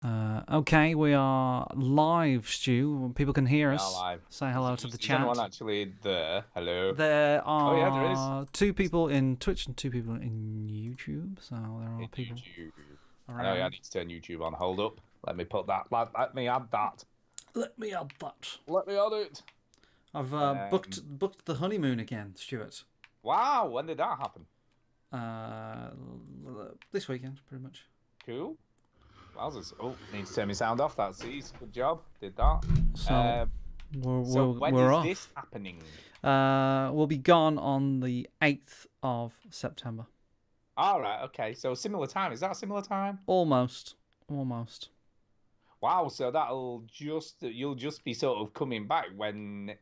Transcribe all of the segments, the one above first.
Okay, we are live, Stu. People can hear We are us. live. Say hello to the Is chat. anyone actually there? Hello. There Oh yeah, there is. are 2 people in Twitch and 2 people in YouTube, so there are In people YouTube. I know. Yeah, I around. need to turn YouTube on. Hold up. Let me put that. Let me add that. Let me add that. Let me add it. I've booked the honeymoon again, Stuart. Wow. When did that happen? Uh, this weekend, pretty much. Cool. Wowzers. Oh, need to turn my sound off. That's easy. Good job. Did that. So When we're is off. this happening? We'll be gone on the 8th of September. All right. Okay. So similar time. Is that a similar time? Almost. Wow. So you'll just be sort of coming back when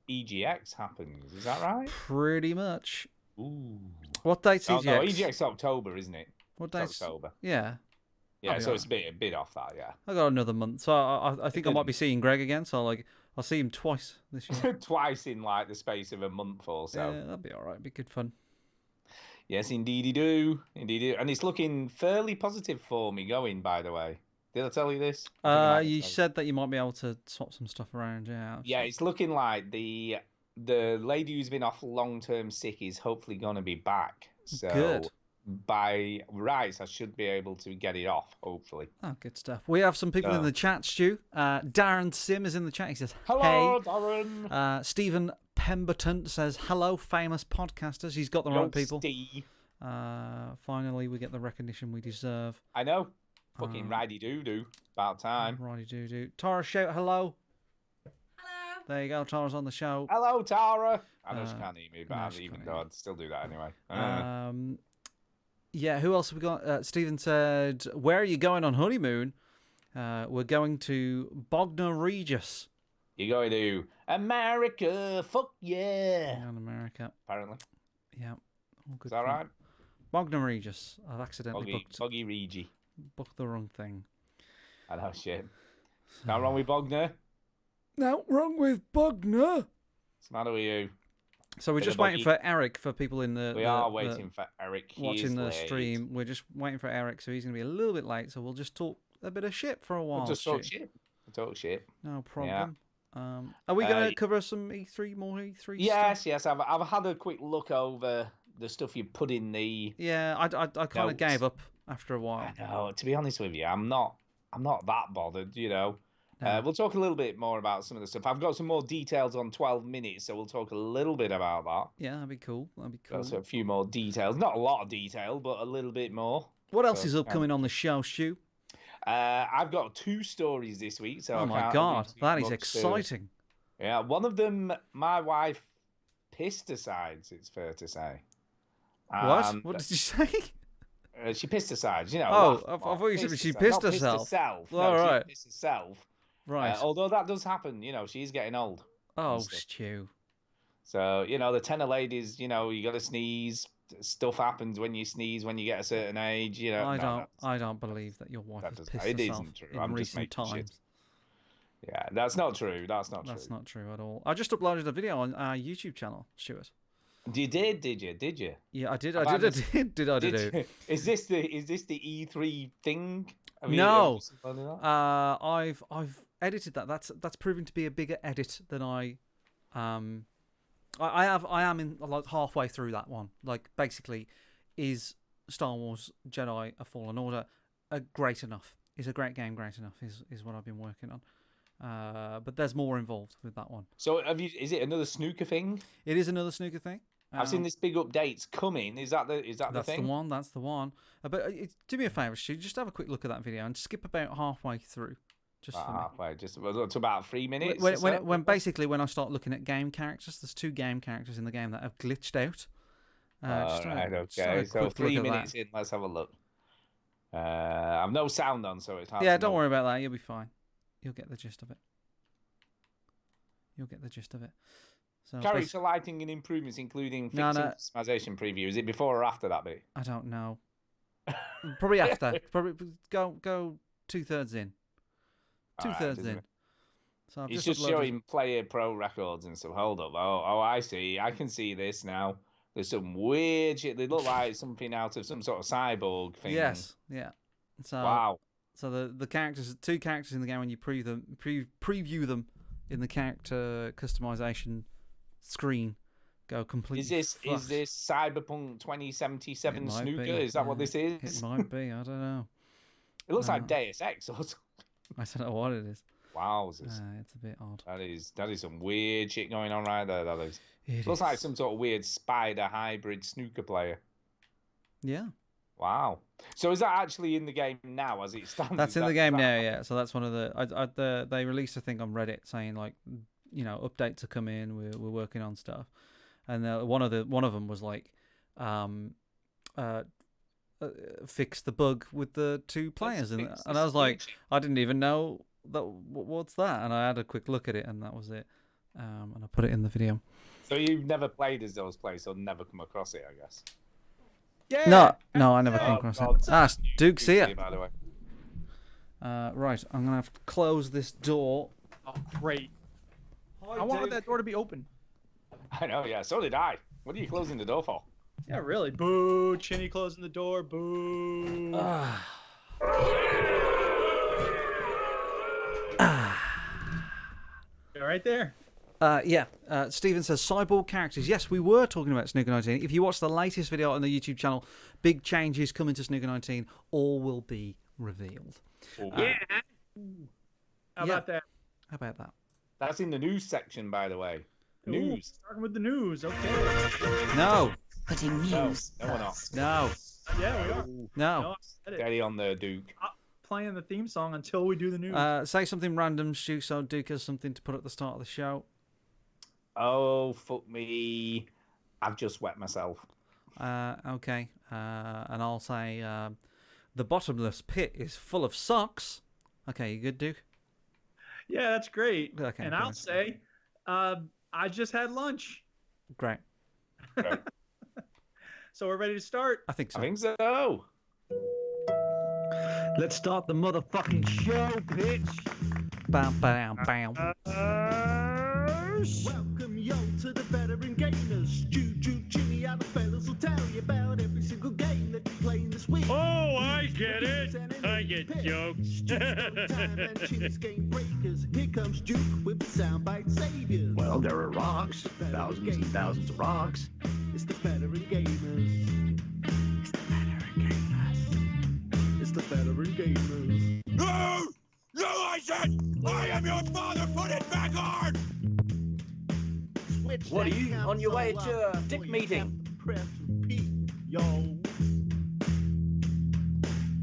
EGX happens. Is that right? Pretty much. Ooh. What date's Oh EGX? no, EGX is October, isn't it? What date's October. Yeah. Yeah, so it's a bit off that, yeah. I got another month, so I think I might be seeing Greg again. So I'll see him twice this year. Twice in like the space of a month or so. Yeah, that'd be all right. It'd be good fun. Yes, indeedy do, and it's looking fairly positive for me going. By the way, did I tell you this? You said that you might be able to swap some stuff around. Yeah. Absolutely. Yeah, it's looking like the lady who's been off long-term sick is hopefully going to be back. So good. By rights, I should be able to get it off, hopefully. Oh, good stuff. We have some people in the chat, Stu. Darren Sim is in the chat. He says, hello, hey. Darren. Stephen Pemberton says, hello, famous podcasters. He's got the right people. Steve. Finally, we get the recognition we deserve. I know. Fucking righty-doo-doo. About time. Righty-doo-doo. Tara, shout hello. Hello. There you go. Tara's on the show. Hello, Tara. I know she can't hear me, but even though I'd still do that anyway. Yeah, who else have we got? Stephen said, where are you going on honeymoon? We're going to Bognor Regis. You're going to America. Fuck yeah. In America. Apparently. Yeah. All good. Is that right? Bognor Regis. I've accidentally Boggy Regi. Booked the wrong thing. I know, shit. Not wrong with Bognor? No, wrong with Bognor. What's the matter with you? So we're just waiting for Eric, for people in the... We are waiting for Eric. Watching the stream. We're just waiting for Eric, so he's going to be a little bit late, so we'll just talk a bit of shit for a while. We'll just talk shit. No problem. Yeah. Are we going to cover some E3, more E3 yes, stuff? Yes, I've had a quick look over the stuff you put in the... Yeah, I kind of gave up after a while. I know, to be honest with you, I'm not that bothered, you know. No. We'll talk a little bit more about some of the stuff. I've got some more details on 12 minutes, so we'll talk a little bit about that. Yeah, that'd be cool. Also, a few more details. Not a lot of detail, but a little bit more. What else is upcoming on the show, Stu? I've got 2 stories this week. So oh my God, that is exciting. Yeah, one of them, my wife pissed asides, it's fair to say. What? What did you say? She pissed asides, you know. Oh, I thought you said she pissed herself. All right. She pissed herself. Right. Although that does happen, you know, she's getting old. Oh, Stu. So, you know, the tenor ladies, you know, you got to sneeze. Stuff happens when you sneeze when you get a certain age. You know, I don't believe that your wife has pissed herself. It isn't true. In recent times. Shit. Yeah, that's not true. That's not true at all. I just uploaded a video on our YouTube channel, Stuart. You did you? Yeah, I did. Did I? Is this the E3 thing? No. I've edited that. That's proven to be a bigger edit than I am in like halfway through that one. Like basically, is Star Wars Jedi: A Fallen Order great enough? Is a great game great enough? Is what I've been working on. But there's more involved with that one. So is it another snooker thing? It is another snooker thing. I've seen this big update's coming. Is that the thing? That's the one. But do me a favour, Stu. Just have a quick look at that video and skip about halfway through. Just halfway, just to about 3 minutes. When basically when I start looking at game characters, there's 2 game characters in the game that have glitched out. Right, okay. So 3 minutes in, let's have a look. I've no sound on, so it's hard. Yeah, don't worry about that. You'll be fine. You'll get the gist of it. So character lighting and improvements, including fixing customization preview. Is it before or after that bit? I don't know. Probably after. Probably go 2/3 in. 2/3 in. So it's just showing player pro records and stuff. Hold up. Oh, I see. I can see this now. There's some weird shit. They look like something out of some sort of cyborg thing. Yes. Yeah. So wow. So the characters, 2 characters in the game, when you preview them in the character customization screen, go completely. Is this Cyberpunk 2077 snooker? Be. Is that what this is? It might be. I don't know. It looks like Deus Ex. I don't know what it is. Wowzers. It's a bit odd. That is some weird shit going on right there. That is. It looks like some sort of weird spider hybrid snooker player. Yeah. Wow. So is that actually in the game now as it stands? That's in the game now, yeah. So that's one of the they released a thing on Reddit saying like, updates are coming. We're working on stuff, and one of them was like, fix the bug with the 2 players, and I was like, I didn't even know that. What's that? And I had a quick look at it, and that was it. And I put it in the video. So you've never played as those players, or never come across it, I guess. Yeah. No, I never came across it. Duke's here. By the way. Right, I'm gonna have to close this door. Oh, great! I wanted that door to be open. I know, yeah. So did I. What are you closing the door for? Yeah, really. Boo! Chinny closing the door. Boo! You're right there. Yeah. Stephen says cyborg characters. Yes, we were talking about Snooker 19. If you watch the latest video on the YouTube channel, big changes coming to Snooker 19. All will be revealed. Yeah. How about that? How about that? That's in the news section, by the way. News. Starting with the news. Okay. No. Putting news. No, we're not. No. Yeah, we are. No. Steady on there, Duke. Playing the theme song until we do the news. Say something random, Stu, so Duke has something to put at the start of the show. Oh, fuck me. I've just wet myself. Okay. And I'll say the bottomless pit is full of socks. Okay, you good, Duke? Yeah, that's great. Okay, and I'll say I just had lunch. Great. So we're ready to start? I think so. I think so. Let's start the motherfucking show, bitch. Bam, bam, bam. Welcome, yo, to the veteran gamers. Juju, Chinny, and the fellas will tell you about every single game that you're playing this week. Oh, I get it. I get jokes. Time and Chinny's game breakers. Here comes Duke with the soundbite saviors. Well, there are rocks, thousands and thousands of rocks. It's the veteran gamers. It's the veteran gamers. It's the veteran gamers. No! No, I said! I am your father! Put it back on! Switch What are that you, on your way console to up a dick before you meeting? have to press repeat, yo.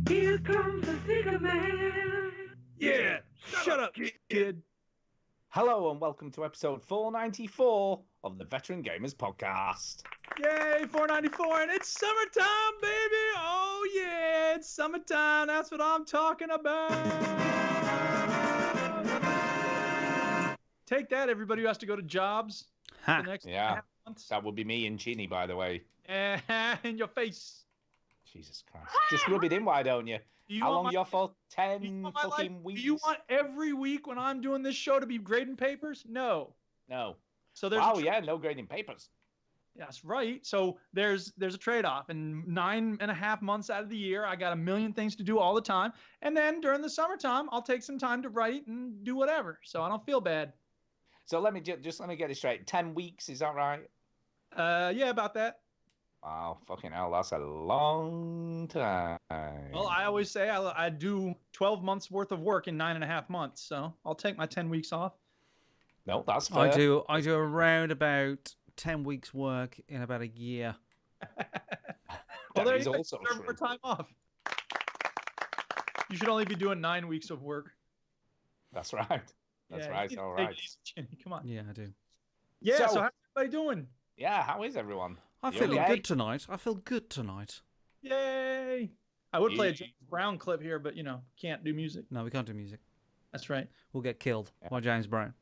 Here comes the Digger Man. Yeah. Shut up, kid. Hello and welcome to episode 494 of the Veteran Gamers Podcast. Yay, 494, and it's summertime, baby. Oh, yeah, it's summertime. That's what I'm talking about. Take that, everybody who has to go to jobs Ha. the next Yeah. months. That would be me and Chinny, by the way. In your face. Jesus Christ. Just rub it in, why don't you? Do you How want long my- are you for? do you 10 want my life- fucking weeks? Do you want every week when I'm doing this show to be grading papers? No. No. So there's Wow, yeah, no grading papers. That's right. So there's a trade-off. And 9.5 months out of the year, I got a million things to do all the time. And then during the summertime, I'll take some time to write and do whatever. So I don't feel bad. So let me just let me get it straight. 10 weeks, is that right? Yeah, about that. Wow, fucking hell, that's a long time. Well, I always say I do 12 months worth of work in 9.5 months. So I'll take my 10 weeks off. No, that's fair. I do around about 10 weeks work in about a year. Well, there is you go. also Deserve more true. time off. You should only be doing 9 weeks of work. That's right. That's Yeah, right. you All take right. it easy, Chinny. Come on. Yeah, I do. Yeah. So- So how's everybody doing? Yeah, how is everyone? I'm You feeling okay? good tonight. I feel good tonight. Yay! I would play a Ye- James Brown clip here, but can't do music. No, we can't do music. That's right. We'll get killed by James Brown.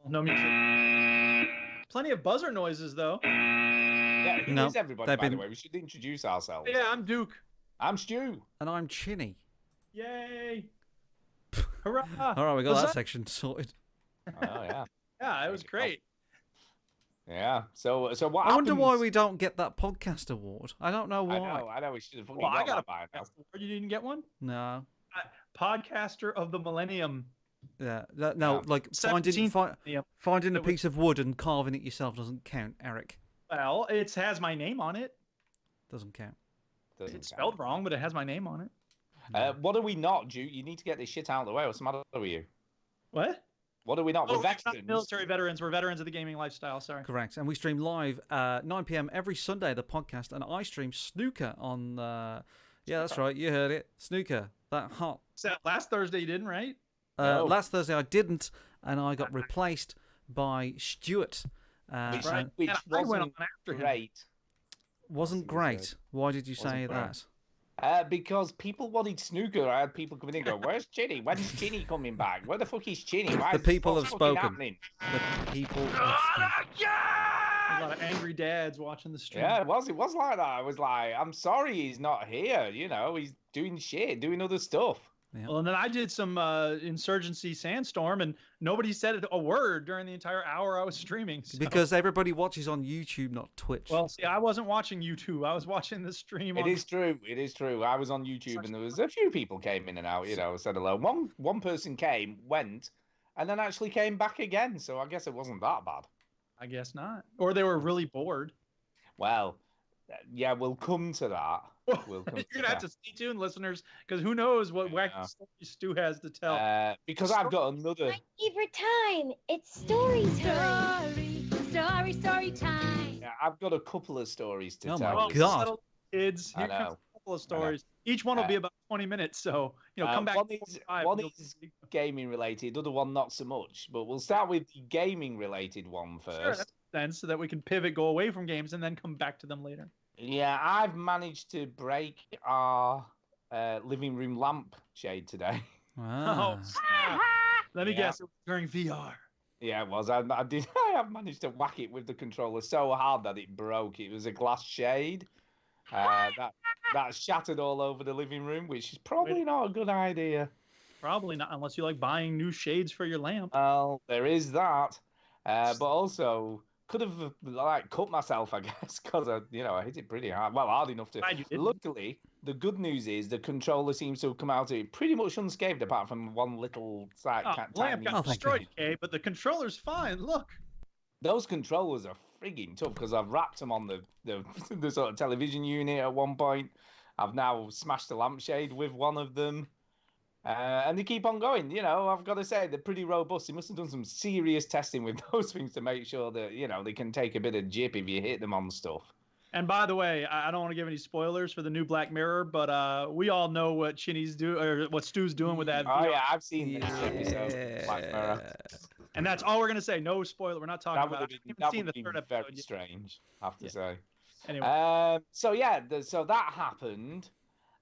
No music. Plenty of buzzer noises though. Yeah, who No, is everybody, they've by the been- way? We should introduce ourselves. Yeah, I'm Duke. I'm Stu. And I'm Chinny. Yay! Hurrah! All right, we got Was that that- section sorted. Oh, yeah. Yeah, it was great. Yeah. So what I wonder happens... why we don't get that podcast award. I don't know why. I know. We should have fucking Well, I got got that by now. You didn't get one? No. podcaster of the millennium. Yeah. No, like 17th finding a piece of wood and carving it yourself doesn't count, Eric. Well, it has my name on it. Doesn't count. It's spelled wrong, but it has my name on it. What are we not, Duke? You need to get this shit out of the way. What's the matter with you? What? What are we not? We're We're not veterans. military veterans. We're veterans of the gaming lifestyle. Sorry. Correct. And we stream live 9 p.m. every Sunday, the podcast, and I stream snooker on. Yeah, that's right. You heard it. Snooker. That hot. So last Thursday you didn't, right? Last Thursday I didn't, and I got replaced by Stuart. Which I went on wasn't after him. great. Wasn't great. Why did you say that? Because people wanted snooker. I had people coming in and go, "Where's Chinny? When's Chinny coming back? Where the fuck is Chinny? Why The is people what's have fucking spoken. happening?" The people have spoken. A lot of angry dads watching the stream. Yeah, it was like that. I was like, I'm sorry he's not here. You know, he's doing shit, doing other stuff. Yeah. Well, and then I did some Insurgency Sandstorm, and nobody said a word during the entire hour I was streaming. So. Because everybody watches on YouTube, not Twitch. Well, see, I wasn't watching YouTube. I was watching the stream. It is true. It is true. I was on YouTube and there was a few people came in and out, you know, said hello. One person came, went, and then actually came back again. So I guess it wasn't that bad. I guess not. Or they were really bored. Well, yeah, we'll come to that. We'll come You're to going to have that. to stay tuned, listeners, because who knows what wacky story Stu has to tell. Because I've got another. My favorite time. It's story time. Story time. Yeah, I've got a couple of stories to Oh tell. my you. God. Settle, kids. I Here comes know. a couple of stories. Each one will be about 20 minutes, so come back. One is gaming related, the other one not so much. But we'll start with the gaming related one first. Sure, that makes sense, so that we can pivot, go away from games, and then come back to them later. Yeah, I've managed to break our living room lamp shade today. Ah. Oh, snap. Let me guess, it was during VR. Yeah, it was. I did. I have managed to whack it with the controller so hard that it broke. It was a glass shade. That shattered all over the living room, which is probably not a good idea. Probably not, unless you like buying new shades for your lamp. Well, there is that. But also could have cut myself, I guess, because I hit it pretty hard. Well, hard enough to. Luckily, the good news is the controller seems to have come out of it pretty much unscathed, apart from one little lamp got destroyed, okay, but the controller's fine. Look. Those controllers are frigging tough because I've wrapped them on the sort of television unit at one point. I've now smashed the lampshade with one of them. And they keep on going. I've got to say, they're pretty robust. They must have done some serious testing with those things to make sure that, they can take a bit of jip if you hit them on stuff. And by the way, I don't want to give any spoilers for the new Black Mirror, but we all know what Chinny's or what Stu's doing with that. Oh, yeah, I've seen this episode of Black Mirror. And that's all we're going to say. No spoiler. We're not talking about it. That would be very strange, I have to say. Anyway. So that happened.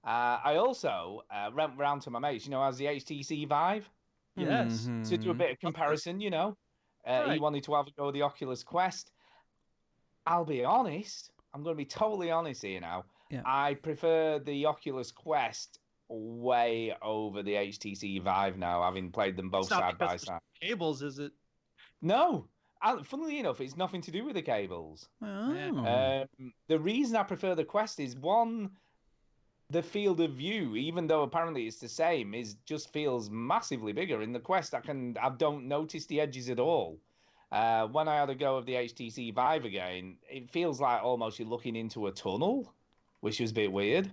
I also went round to my mates, as the HTC Vive. Yes. To do a bit of comparison, He wanted to have a go at the Oculus Quest. I'll be honest. I'm going to be totally honest here now. Yeah. I prefer the Oculus Quest way over the HTC Vive now, having played them both side by side. Cables, is it? No. Funnily enough, it's nothing to do with the cables. Oh. The reason I prefer the Quest is, one, the field of view, even though apparently it's the same, just feels massively bigger. In the Quest, I don't notice the edges at all. When I had a go of the HTC Vive again, it feels like almost you're looking into a tunnel, which was a bit weird.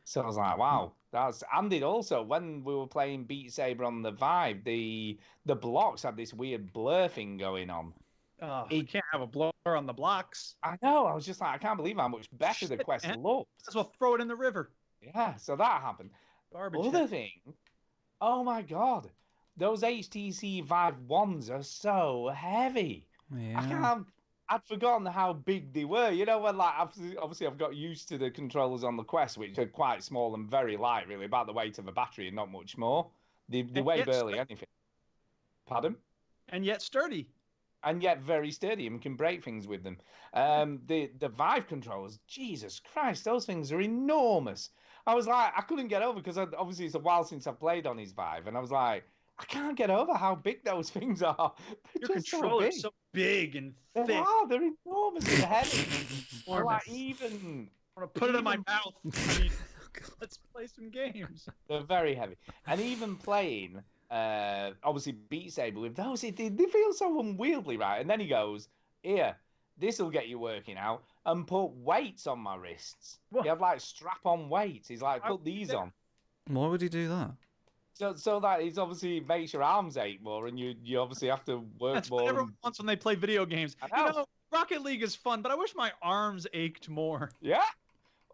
So I was like, wow. And it also, when we were playing Beat Saber on the Vive, the blocks had this weird blur thing going on. Oh, you can't have a blur on the blocks. I know. I was just like, I can't believe how much better the Quest looked. Might as well throw it in the river. Yeah, so that happened. Garbage. Other thing, oh my God, those HTC Vive 1s are so heavy. Yeah. I'd forgotten how big they were. When obviously I've got used to the controllers on the Quest, which are quite small and very light, really, about the weight of a battery and not much more. They weigh barely anything. Pardon? And yet sturdy. And yet very sturdy and can break things with them. The Vive controllers, Jesus Christ, those things are enormous. I was like, I couldn't get over, because obviously it's a while since I've played on his Vive, and I was like, I can't get over how big those things are. Your controller's so big and thick. They're enormous and heavy. I want to put it in my mouth. Let's play some games. They're very heavy. And even playing, obviously, Beat Saber with those, they feel so unwieldy, right? And then he goes, here, this will get you working out, and put weights on my wrists. What? You have, like, strap-on weights. He's like, put these on. Why would he do that? So that it obviously makes your arms ache more, and you obviously have to work That's more. what everyone wants when they play video games. I know. Rocket League is fun, but I wish my arms ached more. Yeah.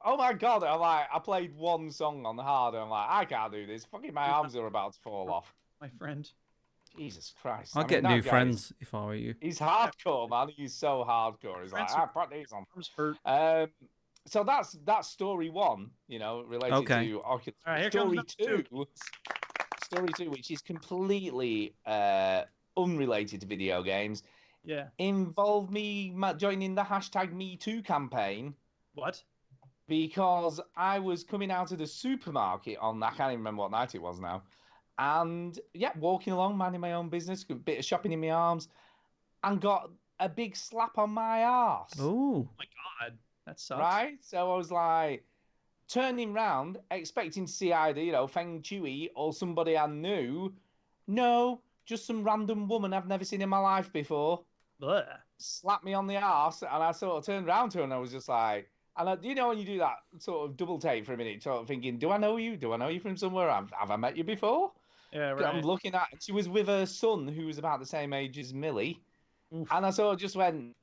Oh my god! I played one song on the hard, and I'm like, I can't do this. Fucking my arms are about to fall off. My friend. Jesus Christ! I'd get new friends if I were you. He's hardcore, man. He's so hardcore. He's like, put these on. Arms hurt. So that's story one, related to Oculus. All right, here story comes two. Story two, which is completely unrelated to video games. Yeah. Involved me joining the hashtag #MeToo campaign. What? Because I was coming out of the supermarket I can't even remember what night it was now. And yeah, walking along, minding my own business, a bit of shopping in my arms, and got a big slap on my arse. Oh my God. That sucks. Right? So I was like, turning round, expecting to see either, Feng Chui or somebody I knew. No, just some random woman I've never seen in my life before. Blech. Slapped me on the arse, and I sort of turned around to her, and I was just like, and when you do that sort of double take for a minute, sort of thinking, do I know you? Do I know you from somewhere? Have I met you before? Yeah, right. I'm looking at, she was with her son, who was about the same age as Millie. Oof. And I sort of just went,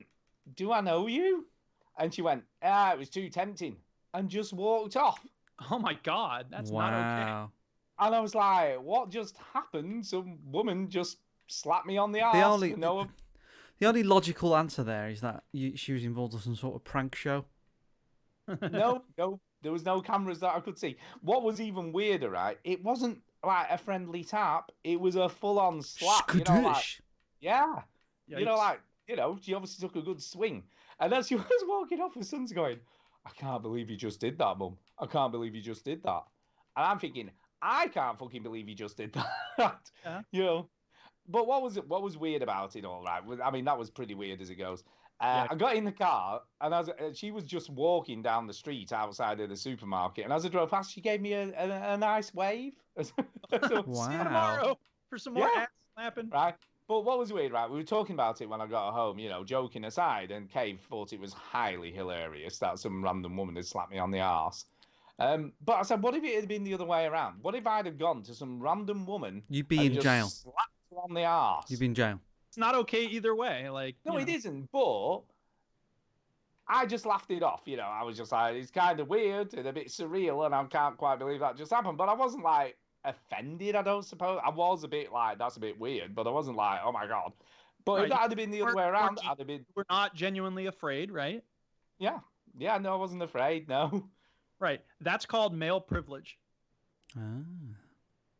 do I know you? And she went, it was too tempting, and just walked off. Oh my God, that's not okay. And I was like, what just happened? Some woman just slapped me on the arse. The only logical answer there is that she was involved in some sort of prank show. No, there was no cameras that I could see. What was even weirder, right? It wasn't like a friendly tap. It was a full-on slap. Yeah. Yikes. She obviously took a good swing. And as she was walking off, her son's going, I can't believe you just did that, Mum. I can't believe you just did that. And I'm thinking, I can't fucking believe you just did that. Yeah. But what was weird about it all, right? I mean, that was pretty weird as it goes. I got in the car, and she was just walking down the street outside of the supermarket. And as I drove past, she gave me a nice wave. Wow. See you tomorrow for some more ass slapping. Right. But what was weird, right? We were talking about it when I got home, joking aside, and Cave thought it was highly hilarious that some random woman had slapped me on the arse. But I said, what if it had been the other way around? What if I'd have gone to some random woman? You'd be in jail. Slapped her on the arse. You'd be in jail. It's not okay either way. No, it isn't. But I just laughed it off. I was just like, it's kind of weird and a bit surreal, and I can't quite believe that just happened. But I wasn't like offended. I don't suppose. I was a bit like, that's a bit weird, but I wasn't like, oh my God. But if that had been the other way around, I'd have been. We're not genuinely afraid, right? Yeah. Yeah. No, I wasn't afraid. No. Right. That's called male privilege. Ah.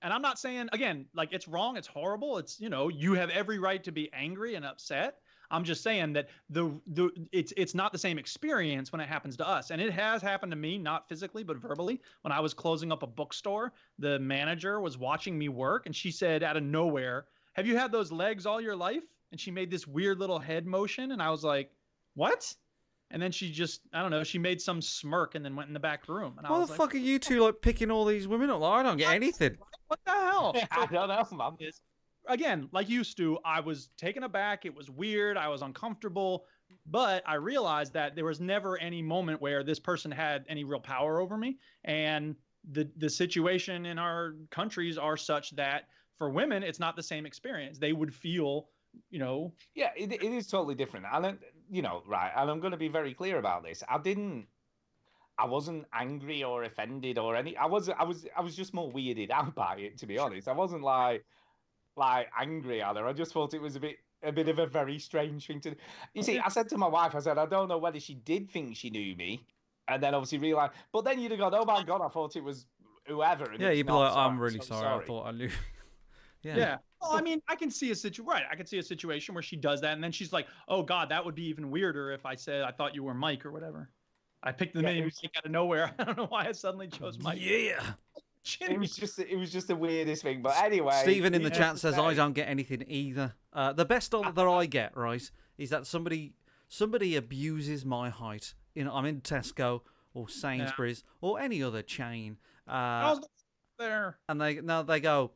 And I'm not saying, again, it's wrong, it's horrible, it's, you have every right to be angry and upset. I'm just saying that it's not the same experience when it happens to us. And it has happened to me, not physically, but verbally. When I was closing up a bookstore, the manager was watching me work, and she said out of nowhere, have you had those legs all your life? And she made this weird little head motion, and I was like, what? And then she just, I don't know, she made some smirk and then went in the back room. And Why the fuck are you two picking all these women up? I don't get anything. What the hell? I don't know, man. Again, like you, Stu, I was taken aback. It was weird. I was uncomfortable. But I realized that there was never any moment where this person had any real power over me. And the situation in our countries are such that for women, it's not the same experience. They would feel, Yeah, it is totally different. And, right, and I'm going to be very clear about this. I wasn't angry or offended or any. I was just more weirded out by it, to be honest. I wasn't like angry at her. I just thought it was a bit of a very strange thing to do. You see, I said to my wife, I said, I don't know whether she did think she knew me, and then obviously realized. But then you'd have gone, oh my God, I thought it was whoever. And yeah, you'd be like, I'm really so sorry. I thought I knew. Yeah. Well, I mean, I can see a situation where she does that, and then she's like, "Oh God, that would be even weirder if I said I thought you were Mike or whatever." I picked the name out of nowhere. I don't know why I suddenly chose Mike. Yeah. It was just the weirdest thing. But anyway, Stephen in the chat says I don't get anything either. The best that I get, right, is that somebody abuses my height. I'm in Tesco or Sainsbury's or any other chain. I was there. And they go,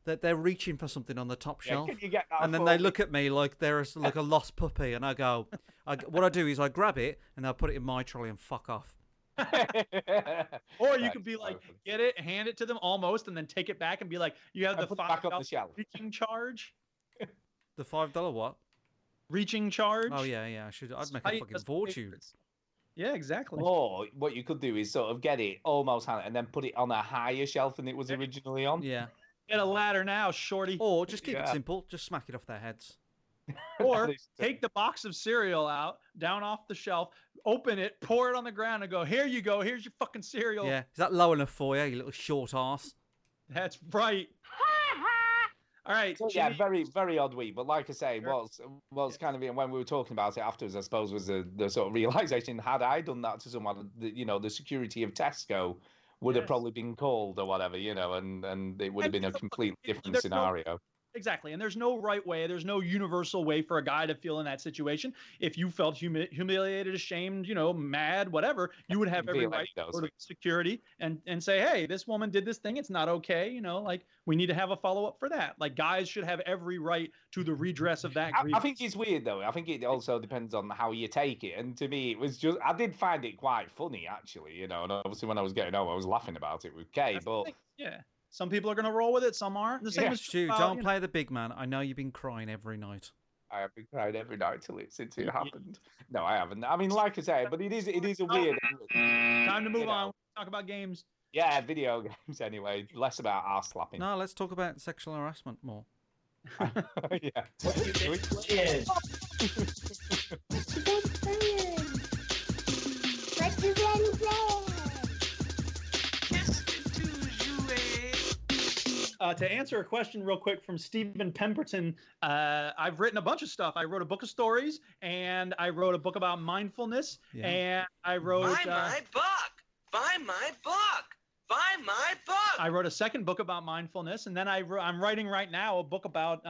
they're reaching for something on the top shelf. Can you get that And then they look at me like they're like a lost puppy. And I go, what I do is I grab it and I put it in my trolley and fuck off. Or you could be like, get it, hand it to them almost, and then take it back and be like, you have the $5 reaching charge. The $5 what? Reaching charge. Oh yeah. I'd make a fucking fortune. Yeah, exactly. Or what you could do is sort of get it almost hand it and then put it on a higher shelf than it was originally on. Yeah. Get a ladder now, shorty. Or just keep it simple. Just smack it off their heads. Or take the box of cereal out, down off the shelf, open it, pour it on the ground, and go, here you go. Here's your fucking cereal. Yeah. Is that low enough for you, you little short ass? That's right. All right. So, yeah, very, very odd week. But like I say, what's kind of when we were talking about it afterwards, I suppose, was the sort of realization, had I done that to someone, the security of Tesco would have probably been called or whatever, and it would have been a completely different scenario. Exactly. And there's no right way. There's no universal way for a guy to feel in that situation. If you felt humiliated, ashamed, mad, whatever, you would have every right to go to security and say, hey, this woman did this thing. It's not okay. Like we need to have a follow-up for that. Like guys should have every right to the redress of that grievance. I think it's weird, though. I think it also depends on how you take it. And to me, it was just, I did find it quite funny, actually, and obviously when I was getting home, I was laughing about it with Kay, but... Yeah. Some people are going to roll with it. Some aren't. The same as Stu, don't play the big man. I know you've been crying every night. I have been crying every night since it happened. No, I haven't. I mean, like I say, but it is a weird. Time to move on. Talk about games. Yeah, video games anyway. Less about ass slapping. No, let's talk about sexual harassment more. Yeah. What are you playing? What you been playing? To answer a question real quick from Stephen Pemberton, I've written a bunch of stuff. I wrote a book of stories, and I wrote a book about mindfulness, and I wrote... Buy my book! Buy my book! Buy my book! I wrote a second book about mindfulness, and then I'm writing right now a book about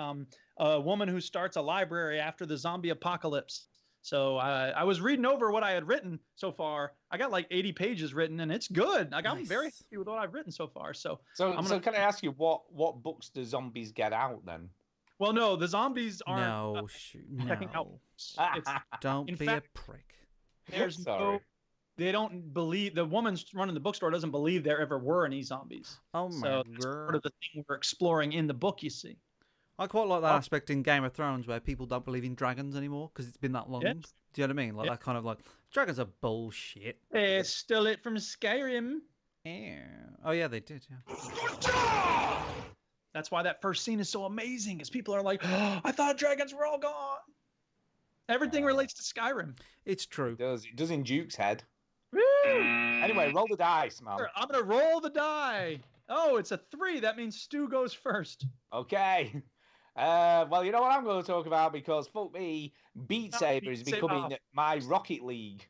a woman who starts a library after the zombie apocalypse. So I was reading over what I had written so far. I got like 80 pages written, and it's good. I'm very happy with what I've written so far. So can I ask you what books do zombies get out then? Well, no, the zombies aren't. No. Don't be a prick. There's they don't believe, the woman running the bookstore doesn't believe there ever were any zombies. Oh my God. That's part of the thing we're exploring in the book, you see. I quite like that aspect in Game of Thrones where people don't believe in dragons anymore because it's been that long. Yeah. Do you know what I mean? Like that kind of like, dragons are bullshit. They stole it from Skyrim. Yeah. Oh yeah, they did. Yeah. That's why that first scene is so amazing, because people are like, oh, I thought dragons were all gone. Everything relates to Skyrim. It's true. It does in Duke's head. Woo! Anyway, roll the dice, man. I'm going to roll the die. Oh, it's a 3. That means Stu goes first. Okay. Well, you know what I'm going to talk about, because fuck me, Beat Saber is becoming my Rocket League.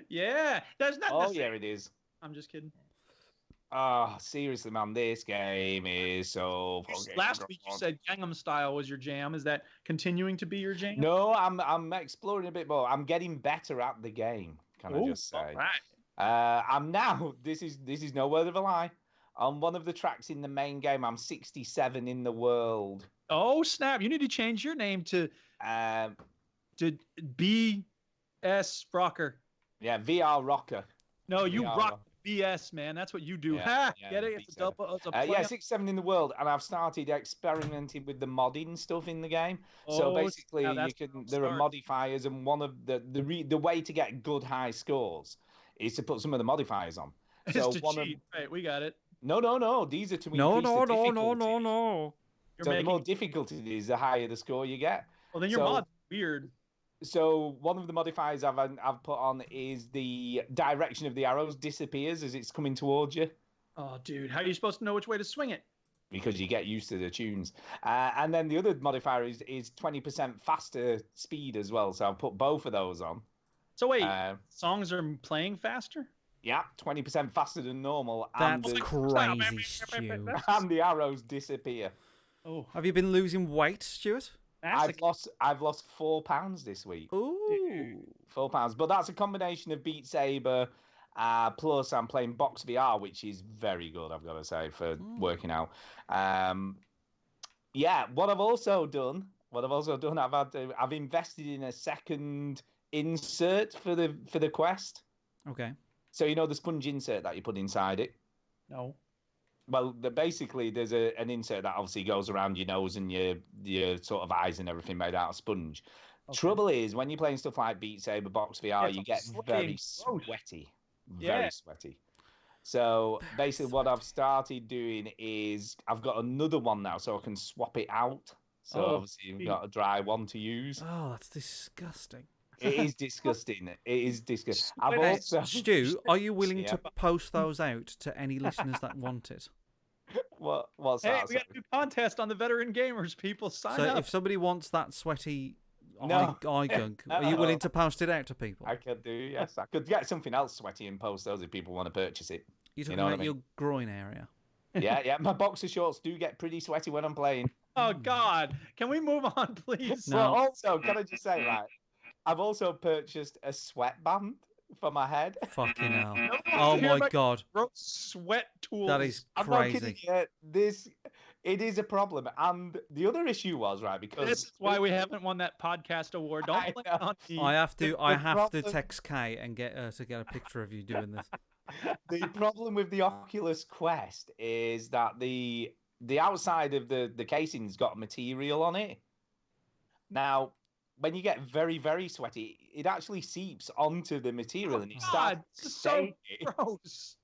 Yeah. That's not Oh, yeah, it is. I'm just kidding. Oh, seriously, man, this game is so fucking Last week you said Gangnam Style was your jam. Is that continuing to be your jam? No, I'm exploring a bit more. I'm getting better at the game, can I just say. All right. I'm now, this is no word of a lie, on one of the tracks in the main game. I'm 67 in the world. Oh, snap. You need to change your name to BS Rocker. Yeah, VR Rocker. No, you rock BS, man. That's what you do. Yeah, get it? It's a double. It's a yeah, 67 in the world, and I've started experimenting with the modding stuff in the game. So basically, there are modifiers, and one of the way to get good high scores is to put some of the modifiers on. It's to cheat. Right, we got it. No. These are to increase the difficulty. No. So the more difficult it is, the higher the score you get. Well, then your mod's weird. So one of the modifiers I've put on is the direction of the arrows disappears as it's coming towards you. Oh, dude, how are you supposed to know which way to swing it? Because you get used to the tunes. And then the other modifier is 20% faster speed as well. So I've put both of those on. So wait, songs are playing faster? Yeah, 20% faster than normal. That's crazy, Stu. And the arrows disappear. Oh, have you been losing weight, Stuart? I've lost 4 pounds this week. Ooh, 4 pounds. But that's a combination of Beat Saber Plus, I'm playing Box VR, which is very good, I've got to say, for working out. Yeah, what I've also done, I've invested in a second insert for the Quest. Okay. So you know the sponge insert that you put inside it? No. Well, basically, there's an insert that obviously goes around your nose and your sort of eyes and everything made out of sponge. Okay. Trouble is, when you're playing stuff like Beat Saber, Box VR, you get very sweaty. Very sweaty. So basically what I've started doing is I've got another one now so I can swap it out. So obviously you've got a dry one to use. Oh, that's disgusting. It is disgusting. It is disgusting. Stu, are you willing to post those out to any listeners that want it? What's hey, that? We got a new contest on the Veteran Gamers. People sign up. So if somebody wants that sweaty eye gunk, are you willing to post it out to people? I could do, yes. I could get something else sweaty and post those if people want to purchase it. You're talking about your groin area. Yeah. My boxer shorts do get pretty sweaty when I'm playing. Oh, God. Can we move on, please? No. Well, also, can I just say, right, I've also purchased a sweatband for my head. Fucking hell. Oh, my God. Sweat tools. That is I'm crazy. not kidding you. It is a problem. And the other issue was, right, because... This is why we haven't won that podcast award. Don't blame it on me. I have to text Kay and get her to get a picture of you doing this. The problem with the Oculus Quest is that the outside of the casing's got material on it. Now, when you get very, very sweaty, it actually seeps onto the material and it starts so gross.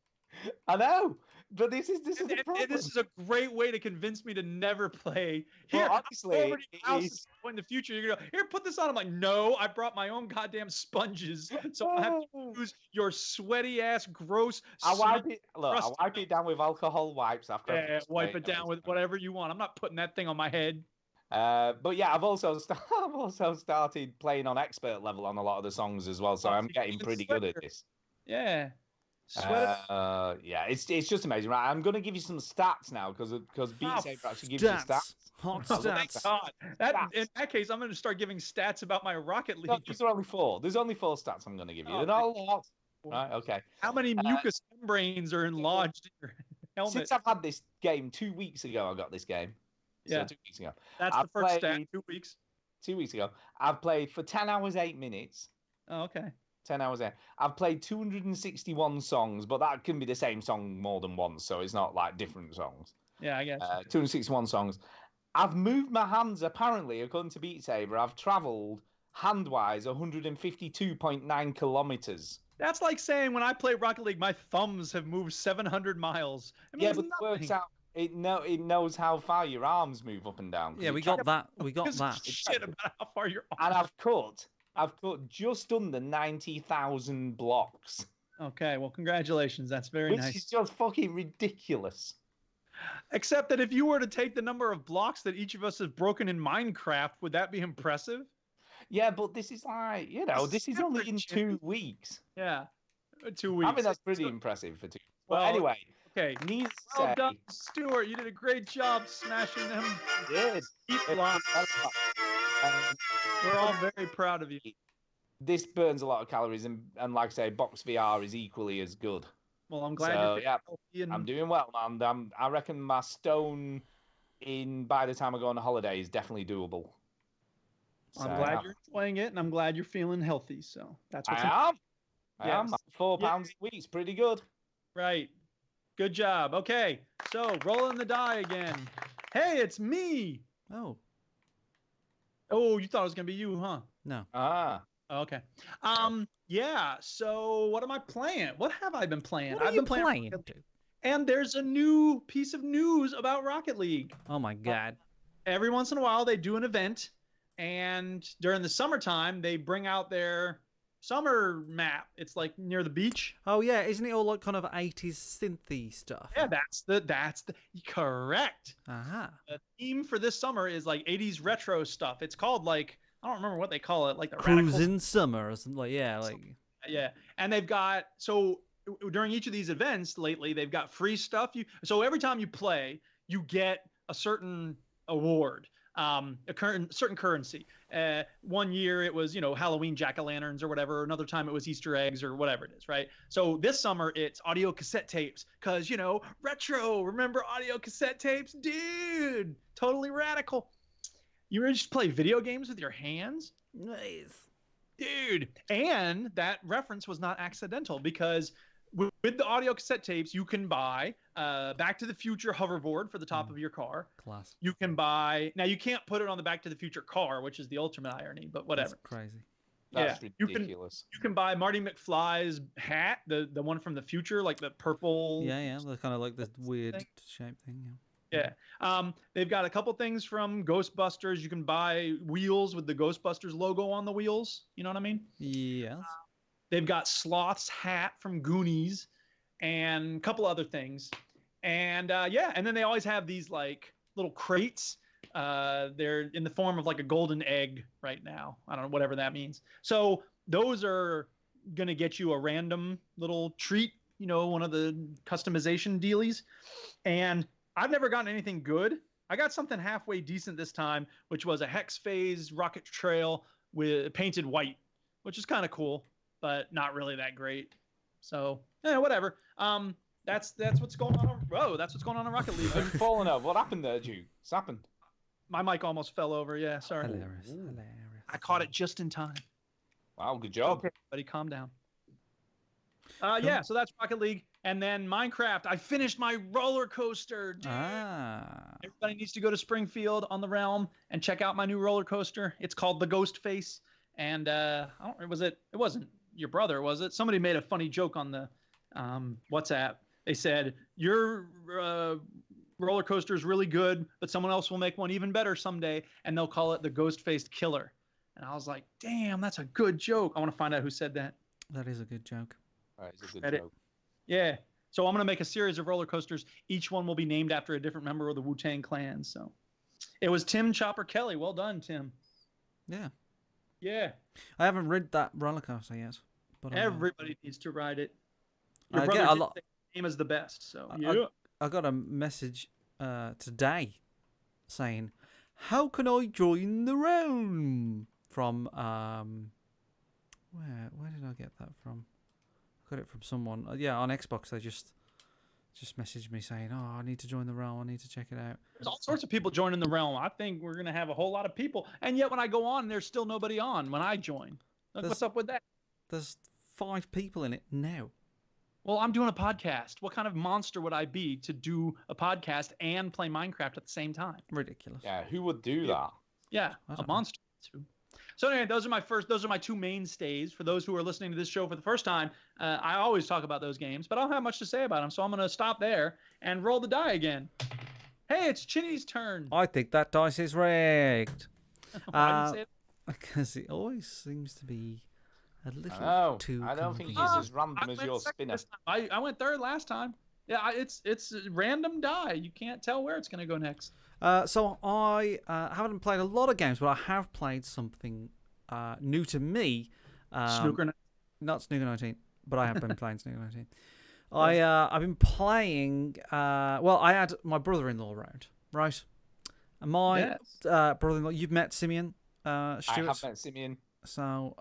I know, but this is the problem. This is a great way to convince me to never play. Here, well, honestly, in the future, you're gonna here put this on. I'm like, no, I brought my own goddamn sponges, so I have to use your sweaty ass, gross. I wipe it down with alcohol wipes after. Yeah, wipe it down with whatever you want. I'm not putting that thing on my head. But yeah, I've also started playing on expert level on a lot of the songs as well, so I'm getting pretty good at this. Yeah. Yeah, it's just amazing, right? I'm gonna give you some stats now because Beat Saber actually gives you stats. Hot stats. God. In that case, I'm gonna start giving stats about my Rocket League. No, there's only four. There's only 4 stats I'm gonna give you. They're not a lot. Right? Okay. How many mucous membranes are enlarged in your helmet? Since I've had this game 2 weeks ago, I got this game. Yeah. So 2 weeks ago. That's the first stat. 2 weeks. 2 weeks ago. I've played for 10 hours 8 minutes. Oh, okay. 10 hours in. I've played 261 songs, but that can be the same song more than once, so it's not like different songs. Yeah, I guess. 261 songs. I've moved my hands, apparently, according to Beat Saber. I've travelled, hand-wise, 152.9 kilometres. That's like saying when I play Rocket League, my thumbs have moved 700 miles. Yeah, but it works out. It knows how far your arms move up and down. Yeah, we got that. We got that. Shit about how far your arms. And I've cut just under 90,000 blocks. Okay, well, congratulations. That's very nice. Which is just fucking ridiculous. Except that if you were to take the number of blocks that each of us has broken in Minecraft, would that be impressive? Yeah, but this is like, this is only in 2 weeks. Yeah, 2 weeks. I mean, that's pretty impressive for 2 weeks. Well, but anyway. Okay. Well done, Stuart. You did a great job smashing them. Yes. Blocks. We're all very proud of you. This burns a lot of calories, and like I say, Box VR is equally as good. Well, I'm glad you're healthy. I'm doing well, man. I reckon my stone by the time I go on a holiday is definitely doable. I'm glad you're enjoying it, and I'm glad you're feeling healthy. So that's what I am. 4 pounds a week is pretty good. Right. Good job. Okay, so rolling the die again. Hey, it's me. Oh, you thought it was gonna be you, huh? No. Okay. Yeah. So what am I playing? What have I been playing? I've been playing. And there's a new piece of news about Rocket League. Oh my God. Every once in a while they do an event, and during the summertime they bring out their summer map. It's like near the beach. Oh yeah, isn't it all like kind of 80s synthy stuff? Yeah, that's the correct. Uh-huh. The theme for this summer is like 80s retro stuff. It's called like, I don't remember what they call it, like the Cruising Summer or something like, yeah. And they've got, so during each of these events lately, they've got free stuff. So every time you play, you get a certain award. certain currency. One year it was, Halloween jack-o'-lanterns or whatever. Another time it was Easter eggs or whatever it is, right? So this summer it's audio cassette tapes because, retro. Remember audio cassette tapes? Dude, totally radical. You ever just play video games with your hands? Nice. Dude. And that reference was not accidental because with the audio cassette tapes, you can buy Back to the Future hoverboard for the top of your car. Class. You can buy... Now, you can't put it on the Back to the Future car, which is the ultimate irony, but whatever. That's crazy. That's ridiculous. You can buy Marty McFly's hat, the one from the future, like the purple... Yeah, the kind of like the weird shape thing, Yeah. They've got a couple things from Ghostbusters. You can buy wheels with the Ghostbusters logo on the wheels. You know what I mean? Yes. They've got Sloth's hat from Goonies and a couple other things. And and then they always have these like little crates. They're in the form of like a golden egg right now. I don't know, whatever that means. So those are going to get you a random little treat, one of the customization dealies. And I've never gotten anything good. I got something halfway decent this time, which was a Hex Phase rocket trail with painted white, which is kind of cool, but not really that great. So, whatever. That's what's going on. That's what's going on in Rocket League. You've fallen over. What happened there, Duke? What's happened? My mic almost fell over. Yeah, sorry. Hilarious. I caught it just in time. Wow, good job. Okay, buddy, calm down. Yeah, so that's Rocket League. And then Minecraft. I finished my roller coaster, dude. Everybody needs to go to Springfield on the Realm and check out my new roller coaster. It's called the Ghost Face. And it wasn't your brother, was it? Somebody made a funny joke on the WhatsApp. They said, your roller coaster is really good, but someone else will make one even better someday, and they'll call it the Ghost-Faced Killer. And I was like, damn, that's a good joke. I want to find out who said that. That is a good joke. That is a good joke. Yeah. So I'm going to make a series of roller coasters. Each one will be named after a different member of the Wu-Tang Clan. So it was Tim Chopper Kelly. Well done, Tim. Yeah. Yeah. I haven't rid that roller coaster yet. But everybody needs to ride it. Your brother did say the game is the best. So I got a message today saying, "How can I join the realm?" From where did I get that from? I got it from someone. On Xbox. They just messaged me saying, "Oh, I need to join the realm. I need to check it out." There's all sorts of people joining the realm. I think we're gonna have a whole lot of people, and yet when I go on, there's still nobody on when I join. What's up with that? There's 5 people in it now. Well, I'm doing a podcast. What kind of monster would I be to do a podcast and play Minecraft at the same time? Ridiculous. Yeah, who would do that? Yeah, a monster. So anyway, those are my 2 mainstays. For those who are listening to this show for the first time, I always talk about those games, but I don't have much to say about them, so I'm going to stop there and roll the die again. Hey, it's Chinny's turn. I think that dice is rigged. Why did you say that? Because it always seems to be a little too I don't think he's as random as your spinner. I went third last time. Yeah, it's a random die. You can't tell where it's going to go next. So I haven't played a lot of games, but I have played something new to me. Snooker. Not Snooker 19, but I have been playing Snooker 19. I've been playing. I had my brother-in-law around, right? And my brother-in-law. You've met Simeon. Stuart. I have met Simeon. So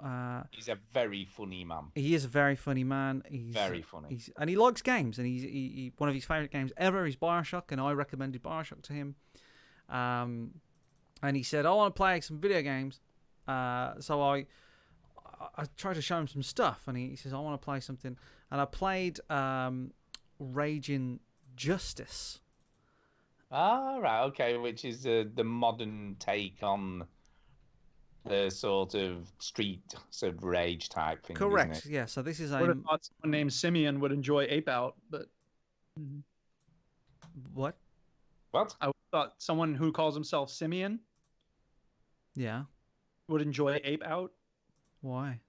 he's a very funny man. He is a very funny man. He's very funny. And he likes games. And he one of his favourite games ever is BioShock, and I recommended BioShock to him. And he said, "I want to play some video games." So I tried to show him some stuff, and he says, "I want to play something." And I played Raging Justice. Ah, right, okay, which is the modern take on the sort of street sort of rage type thing. Correct. Isn't it? Yeah. So this is I would have thought someone named Simeon would enjoy Ape Out, but what? What? I thought someone who calls himself Simeon, would enjoy Ape Out. Why?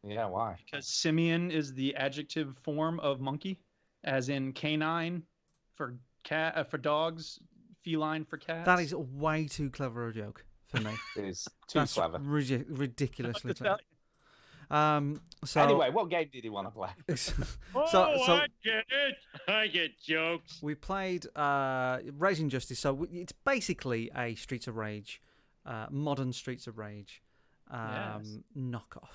Yeah, why? Because Simeon is the adjective form of monkey, as in canine for cat for dogs, feline for cats. That is a way too clever a joke for me. It is too clever. Ridiculously clever. So anyway, what game did he want to play? I get it. I get jokes. We played Raging Justice. So it's basically a Streets of Rage modern Streets of Rage knockoff.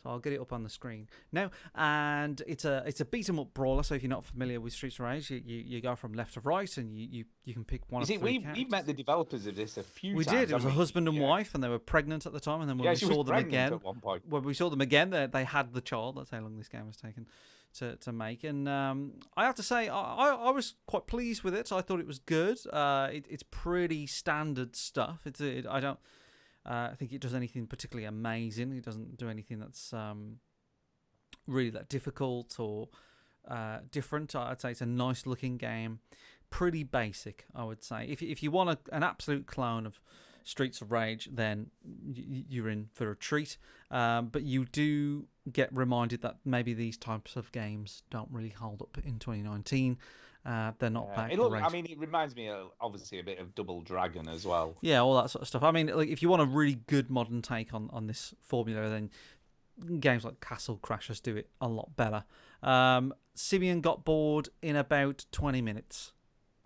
So I'll get it up on the screen now. And it's a beat 'em up brawler. So if you're not familiar with Streets of Rage, you go from left to right, and you can pick one of three characters. We've met the developers of this a few times. We did. It was a husband and wife, and they were pregnant at the time. And then when we saw them again, at one point. when we saw them again, they had the child. That's how long this game was taken to make. And I have to say, I was quite pleased with it. I thought it was good. It's pretty standard stuff. I think it does anything particularly amazing. It doesn't do anything that's really that difficult or different. I'd say it's a nice looking game. Pretty basic, I would say. If you want an absolute clone of Streets of Rage, then you're in for a treat. But you do get reminded that maybe these types of games don't really hold up in 2019. They're not that great. I mean, it reminds me of, obviously, a bit of Double Dragon as well. Yeah, all that sort of stuff. I mean, like, if you want a really good modern take on this formula, then games like Castle Crashers do it a lot better. Simeon got bored in about 20 minutes.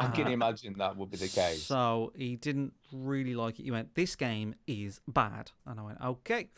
I can imagine that would be the case. So he didn't really like it. He went, "This game is bad," and I went, "Okay."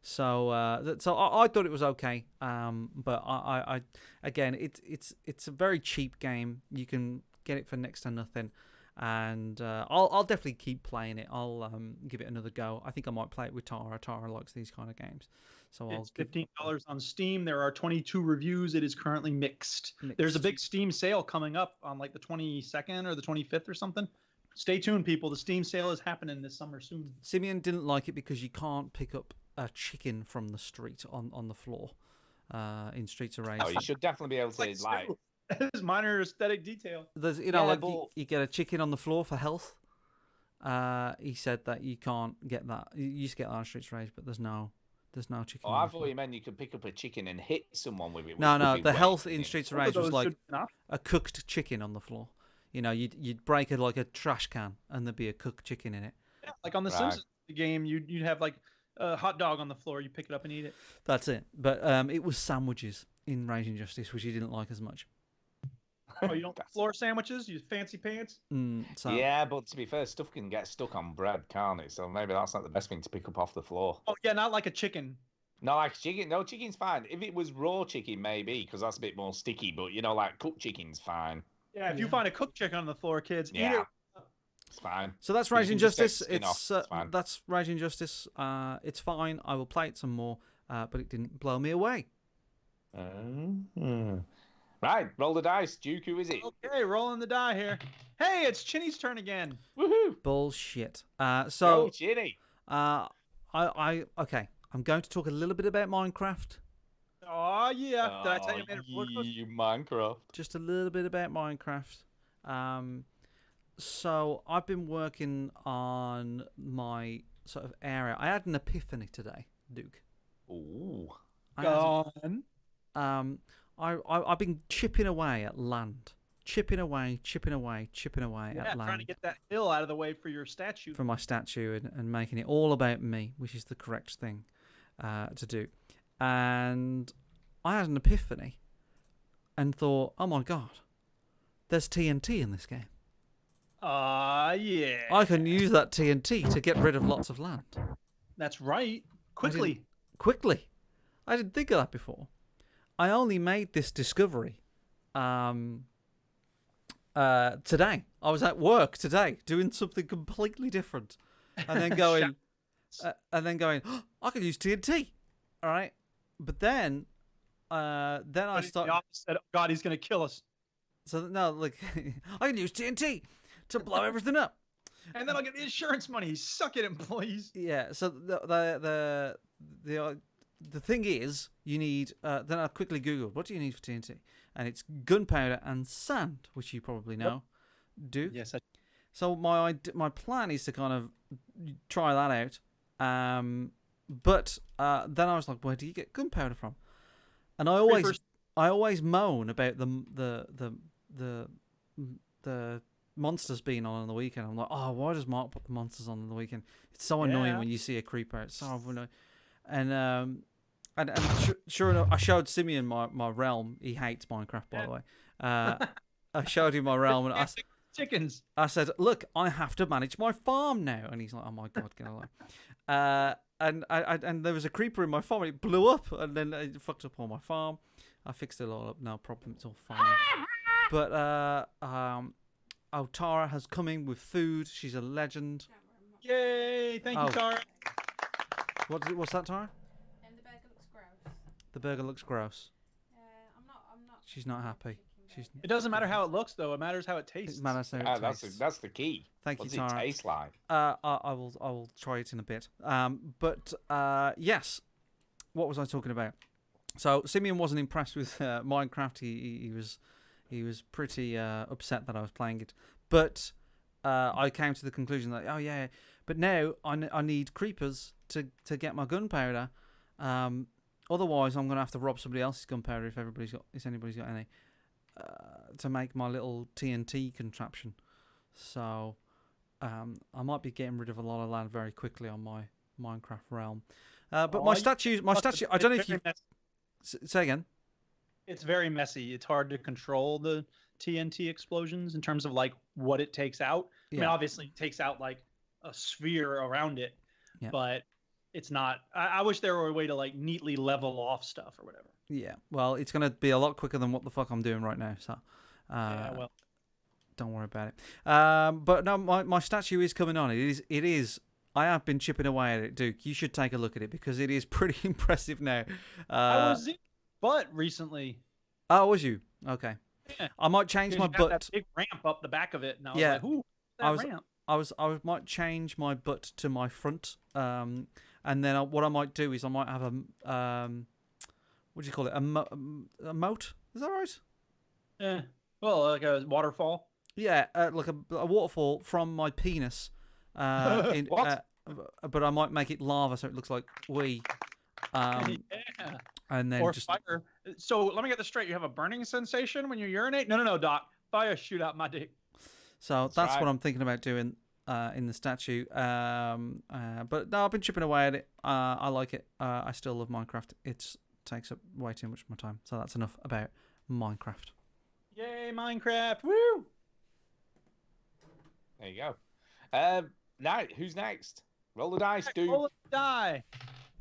So I thought it was okay, but I again, it's a very cheap game. You can get it for next to nothing, and I'll definitely keep playing it. I'll give it another go. I think I might play it with Tara. Tara likes these kind of games, so it's $15 on Steam. There are 22 reviews. It is currently mixed. There's a big Steam sale coming up on like the 22nd or the 25th or something. Stay tuned, people. The Steam sale is happening this summer soon. Simeon didn't like it because you can't pick up a chicken from the street on the floor in Streets of Rage. Oh, you should definitely be able to like. There's minor aesthetic detail. There's you get a chicken on the floor for health. He said that you can't get that. You used to get that on Streets of Rage, but there's no chicken. Oh, I thought you meant you could pick up a chicken and hit someone with it. No. The health in Streets of Rage was like a cooked chicken on the floor. You know, you'd break it like a trash can, and there'd be a cooked chicken in it. Yeah, like on the Simpsons game, you'd have like a hot dog on the floor. You pick it up and eat it. That's it. But it was sandwiches in Rage Injustice, which you didn't like as much. Oh, you don't floor sandwiches? You fancy pants? Yeah, but to be fair, stuff can get stuck on bread, can't it? So maybe that's not the best thing to pick up off the floor. Oh yeah, not like a chicken. Not like chicken. No, chicken's fine. If it was raw chicken, maybe, because that's a bit more sticky. But like cooked chicken's fine. Yeah, if you find a cooked chicken on the floor, kids, eat it. It's fine. So that's Rage Injustice. That's Rage Injustice. It's fine. I will play it some more, but it didn't blow me away. Right, roll the dice. Duke, who is it? Okay, rolling the die here. Hey, it's Chinny's turn again. Woohoo! Bullshit. So Chinny. Okay. I'm going to talk a little bit about Minecraft. Oh yeah. Did I tell you I made a Minecraft? Just a little bit about Minecraft. So I've been working on my sort of area. I had an epiphany today, Duke. Ooh. Go on. I've been chipping away at land. Chipping away at land. Trying to get that hill out of the way for your statue. For my statue and making it all about me, which is the correct thing to do. And I had an epiphany and thought, oh my God, there's TNT in this game. Yeah. I can use that TNT to get rid of lots of land. That's right. Quickly. I didn't think of that before. I only made this discovery today. I was at work today doing something completely different, and then going, oh, I can use TNT. All right, but then I started. Oh, God, he's gonna kill us. So no, like I can use TNT to blow everything up, and then I'll get the insurance money. Suck it, employees. Yeah. So the thing is, you need. Then I quickly Googled, what do you need for TNT? And it's gunpowder and sand, which you probably know. Do yes. So my plan is to kind of try that out. But then I was like, where do you get gunpowder from? And I always moan about the monsters being on the weekend. I'm like, oh, why does Mark put the monsters on the weekend? It's so annoying when you see a creeper. It's so annoying. And sure enough, I showed Simeon my realm. He hates Minecraft, by the way. I showed him my realm, and chickens. I said, look, I have to manage my farm now. And he's like, oh my God, get away. And there was a creeper in my farm and it blew up and then it fucked up all my farm. I fixed it all up. No problem. It's all fine. But Tara has come in with food. She's a legend. Yay! Thank you, Tara. What's that, Tara? The burger looks gross. The burger looks gross. I'm not. She's not happy. It doesn't matter how it looks, though. It matters how it tastes. It matters how it tastes. That's the key. Thank What's you, Tara. it taste like? I will try it in a bit. But yes, what was I talking about? So Simeon wasn't impressed with Minecraft. He was pretty upset that I was playing it. But I came to the conclusion that but now I need creepers to get my gunpowder. Otherwise, I'm gonna have to rob somebody else's gunpowder if anybody's got any to make my little TNT contraption. So I might be getting rid of a lot of land very quickly on my Minecraft realm. But my statue. I don't know if you say again. It's very messy. It's hard to control the TNT explosions in terms of like what it takes out. I mean, obviously it takes out like a sphere around it, but it's not. I wish there were a way to like neatly level off stuff or whatever. Yeah, well, it's going to be a lot quicker than what the fuck I'm doing right now, so don't worry about it. But no, my statue is coming on. It is. I have been chipping away at it, Duke. You should take a look at it because it is pretty impressive now. I was in butt recently. Oh, was you? Okay. Yeah. I might change my butt. That big ramp up the back of it, and I was like, "Ooh, ramp." I might change my butt to my front, and then what I might do is I might have a what do you call it? A moat? Is that right? Yeah. Well, like a waterfall. Yeah, like a waterfall from my penis. What? But I might make it lava so it looks like wee. And then just fire. So let me get this straight. You have a burning sensation when you urinate? No, Doc. Fire shoot out my dick. So that's right. What I'm thinking about doing in the statue. But no, I've been chipping away at it. I like it. I still love Minecraft. It takes up way too much of my time. So that's enough about Minecraft. Yay, Minecraft. Woo! There you go. Now, who's next? Roll the dice, dude. Roll the die.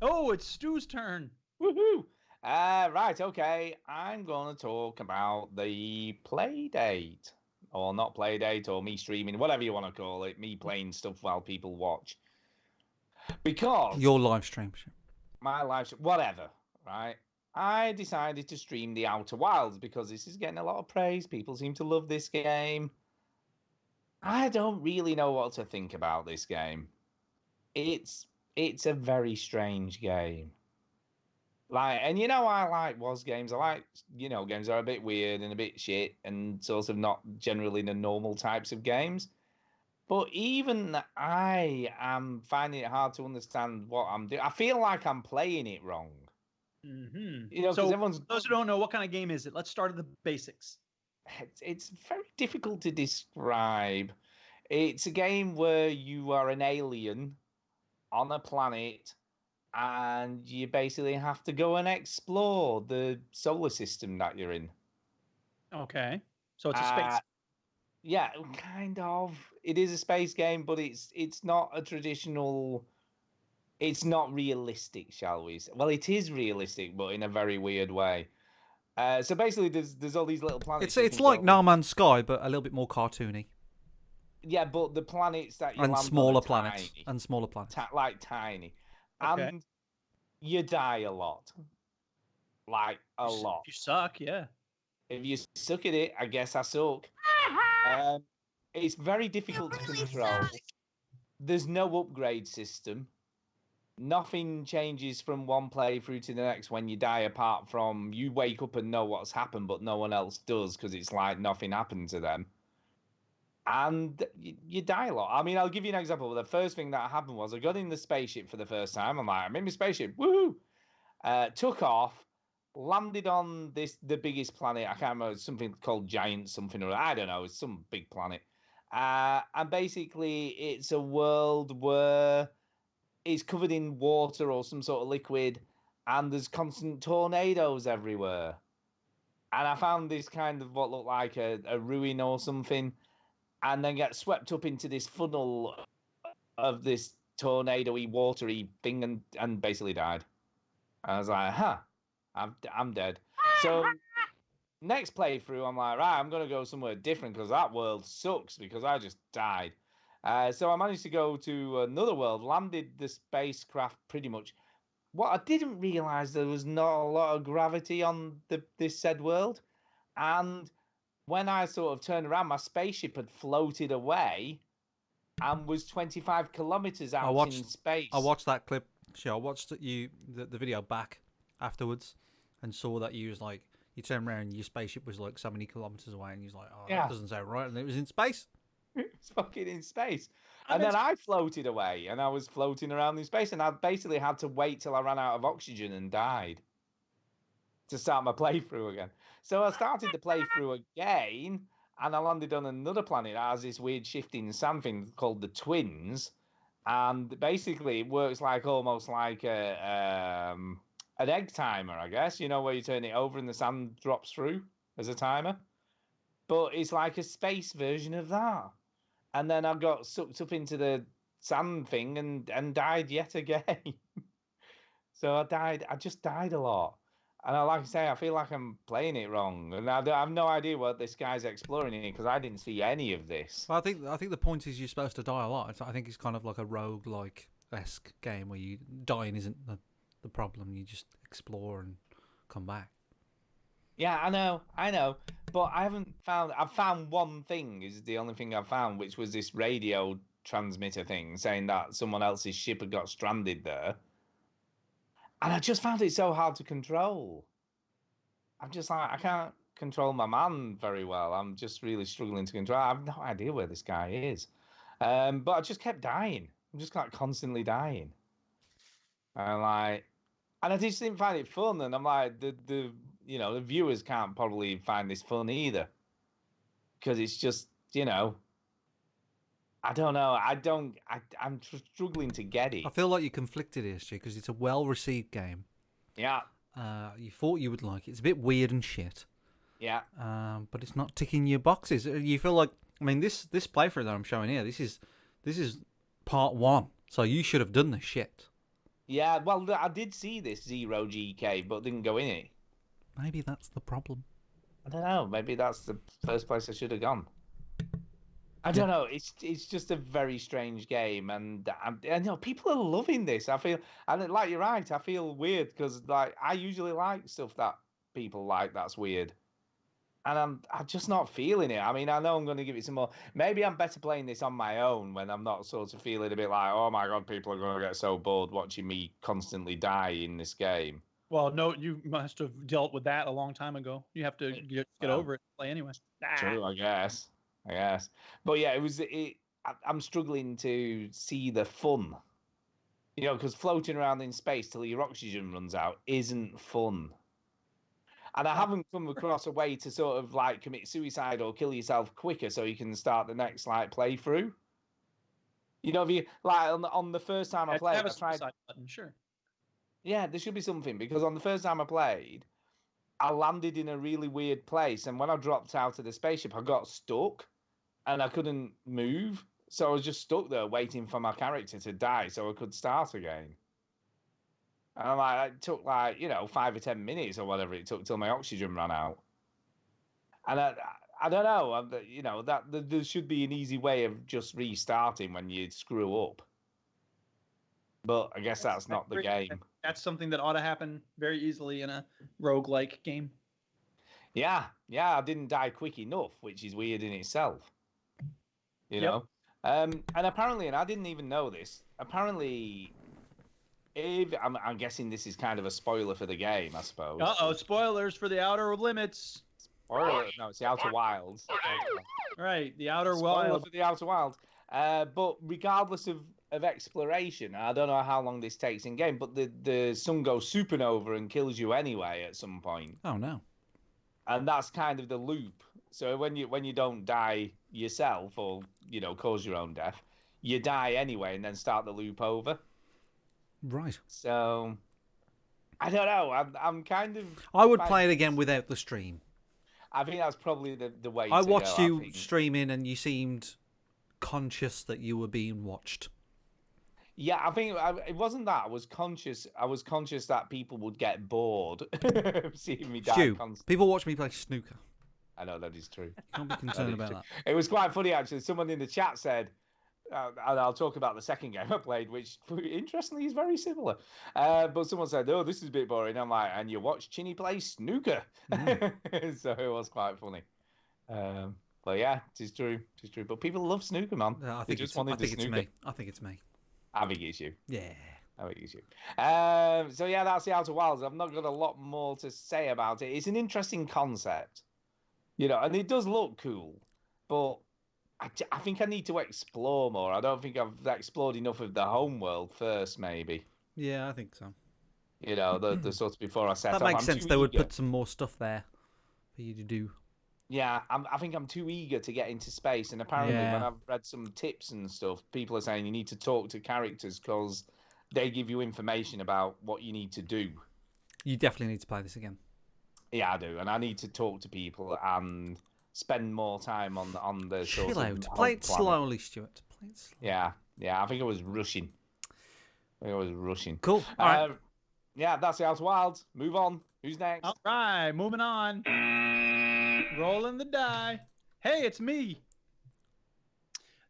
Oh, it's Stu's turn. Woohoo! Right, okay. I'm going to talk about the play date. Or not play date, or me streaming, whatever you want to call it. Me playing stuff while people watch. Because... Your live stream. My live stream, whatever, right? I decided to stream The Outer Wilds because this is getting a lot of praise. People seem to love this game. I don't really know what to think about this game. It's a very strange game. And I like WOS games. I like, games that are a bit weird and a bit shit and sort of not generally the normal types of games. But even I am finding it hard to understand what I'm doing. I feel like I'm playing it wrong. Mm-hmm. So those who don't know, what kind of game is it? Let's start at the basics. It's very difficult to describe. It's a game where you are an alien on a planet and you basically have to go and explore the solar system that you're in. Okay. So it's a space. Yeah, kind of. It is a space game, but it's not a traditional... It's not realistic, shall we say. Well, it is realistic, but in a very weird way. So basically, there's all these little planets. It's like No Man's Sky, but a little bit more cartoony. Yeah, but the planets that you land smaller on planets tiny, and smaller planets, like tiny, okay. And you die a lot, like a lot. You suck, yeah. If you suck at it, I guess I suck. It's very difficult to control. There's no upgrade system. Nothing changes from one playthrough to the next when you die, apart from you wake up and know what's happened, but no one else does because it's like nothing happened to them. And you die a lot. I mean, I'll give you an example. The first thing that happened was I got in the spaceship for the first time. I'm like, I'm in my spaceship. Woohoo! Took off, landed on the biggest planet. I can't remember, something called Giant something or I don't know. It's some big planet. And basically, it's a world where it's covered in water or some sort of liquid, and there's constant tornadoes everywhere. And I found this kind of what looked like a ruin or something. and then get swept up into this funnel of this tornado-y, watery thing, and basically died. I was like, I'm dead. So next playthrough, I'm like, right, I'm going to go somewhere different because that world sucks because I just died. So I managed to go to another world, landed the spacecraft pretty much. What I didn't realise, there was not a lot of gravity on this said world. And when I sort of turned around, my spaceship had floated away and was 25 kilometers out in space. I watched that clip. Actually, I watched the video back afterwards and saw that you was like, you turned around and your spaceship was like so many kilometers away, and you was like, oh, that doesn't sound right, and it was in space. It's fucking in space. And then I floated away, and I was floating around in space, and I basically had to wait till I ran out of oxygen and died to start my playthrough again. So I started the playthrough again, and I landed on another planet that has this weird shifting sand thing called the Twins. And basically, it works like almost like an egg timer, I guess. You know, where you turn it over and the sand drops through as a timer. But it's like a space version of that. And then I got sucked up into the sand thing and died yet again. So I just died a lot. And like I say, I feel like I'm playing it wrong. And I have no idea what this guy's exploring here because I didn't see any of this. Well, I think the point is you're supposed to die a lot. I think it's kind of like a rogue-like-esque game where dying isn't the problem. You just explore and come back. Yeah, I know. But I've found one thing, is the only thing I've found, which was this radio transmitter thing saying that someone else's ship had got stranded there. And I just found it so hard to control. I'm just like, I can't control my man very well. I'm just really struggling to control. I have no idea where this guy is. But I just kept dying. I'm just like constantly dying. And I just didn't find it fun. And I'm like, the viewers can't probably find this fun either. Because it's just, I don't know. I'm struggling to get it. I feel like you're conflicted here, Stu, because it's a well-received game. Yeah. You thought you would like it. It's a bit weird and shit. Yeah. But it's not ticking your boxes. You feel like, I mean, this playthrough that I'm showing here, this is part 1. So you should have done this shit. Yeah, well, I did see this 0GK, but didn't go in it. Maybe that's the problem. I don't know. Maybe that's the first place I should have gone. I don't know. It's just a very strange game, and people are loving this. I feel, and like you're right. I feel weird because like I usually like stuff that people like that's weird, and I'm just not feeling it. I mean, I know I'm going to give it some more. Maybe I'm better playing this on my own when I'm not sort of feeling a bit like, oh my god, people are going to get so bored watching me constantly die in this game. Well, no, you must have dealt with that a long time ago. You have to get over it and play anyway. True, I guess. But yeah, I'm struggling to see the fun. Because floating around in space till your oxygen runs out isn't fun. And I haven't come across a way to sort of like commit suicide or kill yourself quicker so you can start the next like playthrough. If you like on the first time I played, I tried. Button, sure. Yeah, there should be something because on the first time I played, I landed in a really weird place, and when I dropped out of the spaceship, I got stuck, and I couldn't move. So I was just stuck there waiting for my character to die so I could start again. And it took 5 or 10 minutes or whatever it took till my oxygen ran out. And I don't know, that there should be an easy way of just restarting when you screw up. But I guess that's not the game. That's something that ought to happen very easily in a roguelike game. Yeah, I didn't die quick enough, which is weird in itself. You know? And apparently, and I didn't even know this, apparently, I'm guessing this is kind of a spoiler for the game, I suppose. Uh-oh, spoilers for the Outer Limits. Spoiler? No, it's the Outer Wilds. Right, the Outer Spoiler Wilds. for the Outer Wilds. But regardless of exploration, I don't know how long this takes in game, but the sun goes supernova and kills you anyway at some point. Oh no! And that's kind of the loop. So when you don't die yourself or cause your own death, you die anyway and then start the loop over. Right. So I don't know. I'm kind of. I would play it again without the stream. I think that's probably the way I to watched go, you I think. streaming, and you seemed conscious that you were being watched. Yeah, I think it wasn't that. I was conscious that people would get bored of seeing me die Stu, constantly. people watch me play snooker. I know that is true. Don't be concerned about that. It was quite funny, actually. Someone in the chat said, and I'll talk about the second game I played, which interestingly is very similar. But someone said, "Oh, this is a bit boring." I'm like, "And you watch Chinny play snooker?" So it was quite funny. But yeah, it is true. It is true. But people love snooker, man. I They think just it's wanted the snooker. me. I think it's me. I think it's you. Yeah. I think it's you. So yeah, that's the Outer Wilds. I've not got a lot more to say about it. It's an interesting concept, and it does look cool, but I think I need to explore more. I don't think I've explored enough of the home world first, maybe. Yeah, I think so. The sort of before I set That off. makes I'm sense. too They would eager. put some more stuff there for you to do. Yeah, I think I'm too eager to get into space. And apparently, when Yeah. I've read some tips and stuff, people are saying you need to talk to characters because they give you information about what you need to do. You definitely need to play this again. Yeah, I do, and I need to talk to people and spend more time on the sort Chill of out. Play it planet. slowly, Stuart. Play it slowly. Yeah. I think I was rushing. Cool. All right. Yeah, that's the Outer Wilds. Move on. Who's next? All right, moving on. Rolling the die. Hey, it's me.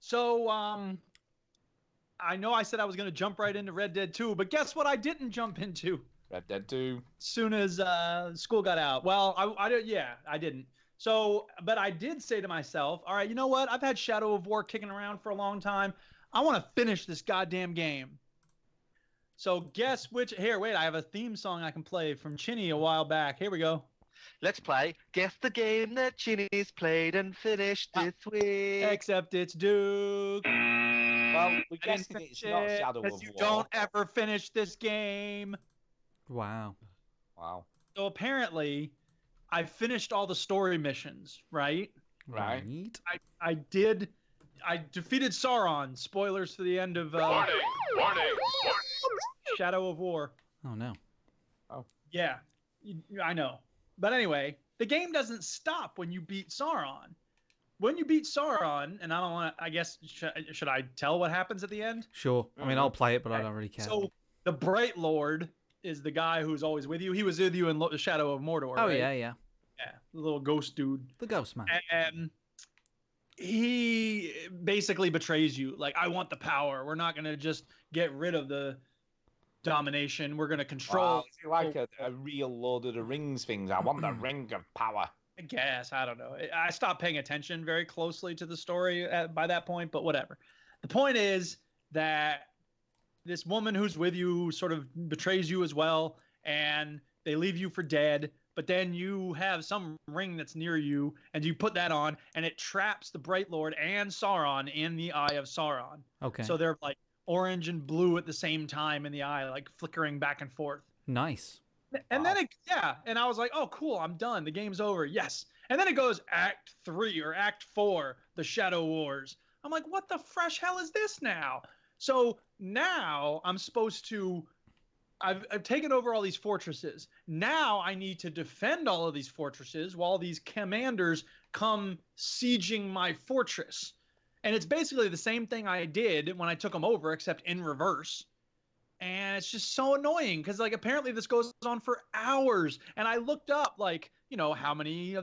So, I know I said I was going to jump right into Red Dead 2, but guess what I didn't jump into? Red Dead 2. As soon as school got out. Well, I didn't. So, but I did say to myself, all right, you know what? I've had Shadow of War kicking around for a long time. I want to finish this goddamn game. So guess which, here, wait, I have a theme song I can play from Chinny a while back. Here we go. Let's play Guess the Game that Chinny's played and finished this week. Except it's Duke. Well, we're guessing it's not Shadow of War. You don't ever finish this game. Wow. So apparently, I finished all the story missions, right? Right. I defeated Sauron. Spoilers for the end of Warning! Shadow of War. Oh, no. Oh. Yeah, I know. But anyway, the game doesn't stop when you beat Sauron. When you beat Sauron, and I don't want to, I guess, should I tell what happens at the end? Sure. I mean, I'll play it, but I don't really care. So the Bright Lord is the guy who's always with you. He was with you in the Shadow of Mordor, Oh, right? yeah. Yeah, the little ghost dude. The ghost man. And he basically betrays you. Like, I want the power. We're not going to just get rid of the domination. We're going to control. Wow, is it like a real Lord of the Rings thing? I want the ring of power. I guess. I don't know. I stopped paying attention very closely to the story by that point, but whatever. The point is that this woman who's with you sort of betrays you as well, and they leave you for dead. But then you have some ring that's near you, and you put that on, and it traps the Bright Lord and Sauron in the Eye of Sauron. Okay. So they're like orange and blue at the same time in the eye, like flickering back and forth. Nice. And then and I was like, oh, cool, I'm done. The game's over. Yes. And then it goes Act 3 or Act 4, the Shadow Wars. I'm like, what the fresh hell is this now? So now I'm supposed to, I've taken over all these fortresses. Now I need to defend all of these fortresses while these commanders come sieging my fortress. And it's basically the same thing I did when I took them over, except in reverse. And it's just so annoying because, like, apparently this goes on for hours. And I looked up, like, how many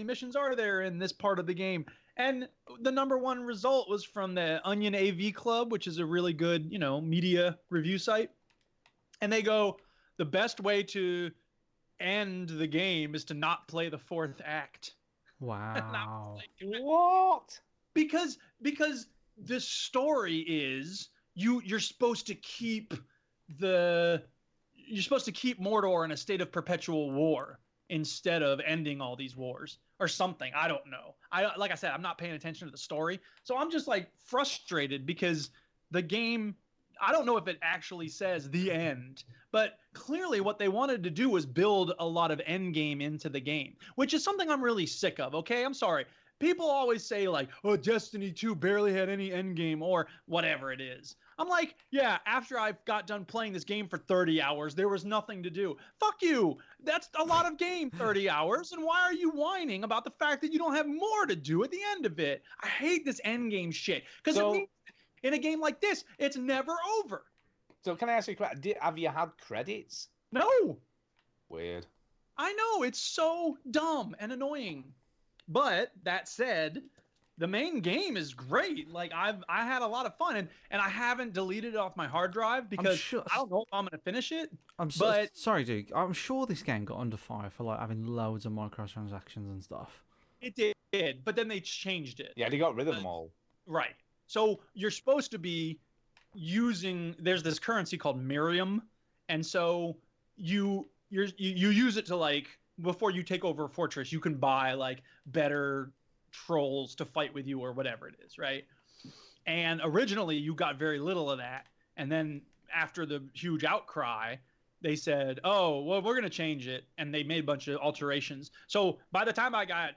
missions are there in this part of the game? And the #1 result was from the Onion AV Club, which is a really good, media review site. And they go, the best way to end the game is to not play the 4th act. Wow. What? Because the story is you're supposed to keep Mordor in a state of perpetual war instead of ending all these wars or something. I don't know. Like I said, I'm not paying attention to the story. So I'm just like frustrated because the game, I don't know if it actually says the end, but clearly what they wanted to do was build a lot of end game into the game, which is something I'm really sick of. Okay. I'm sorry. People always say like, oh, Destiny 2 barely had any end game or whatever it is. I'm like, yeah, after I got done playing this game for 30 hours, there was nothing to do. Fuck you. That's a lot of game, 30 hours. And why are you whining about the fact that you don't have more to do at the end of it? I hate this end game shit. Because it means in a game like this, it's never over. So can I ask you a question? Have you had credits? No. Weird. I know. It's so dumb and annoying. But that said, the main game is great. Like I had a lot of fun, and I haven't deleted it off my hard drive because I don't know if I'm gonna finish it. Sorry, Duke. I'm sure this game got under fire for like having loads of microtransactions and stuff. It did, but then they changed it. Yeah, they got rid of them all. Right. So you're supposed to be using. There's this currency called Miriam, and so you use it to like before you take over a fortress, you can buy like better trolls to fight with you or whatever it is, right? And originally you got very little of that, and then after the huge outcry, they said, oh well, we're going to change it, and they made a bunch of alterations. So by the time I got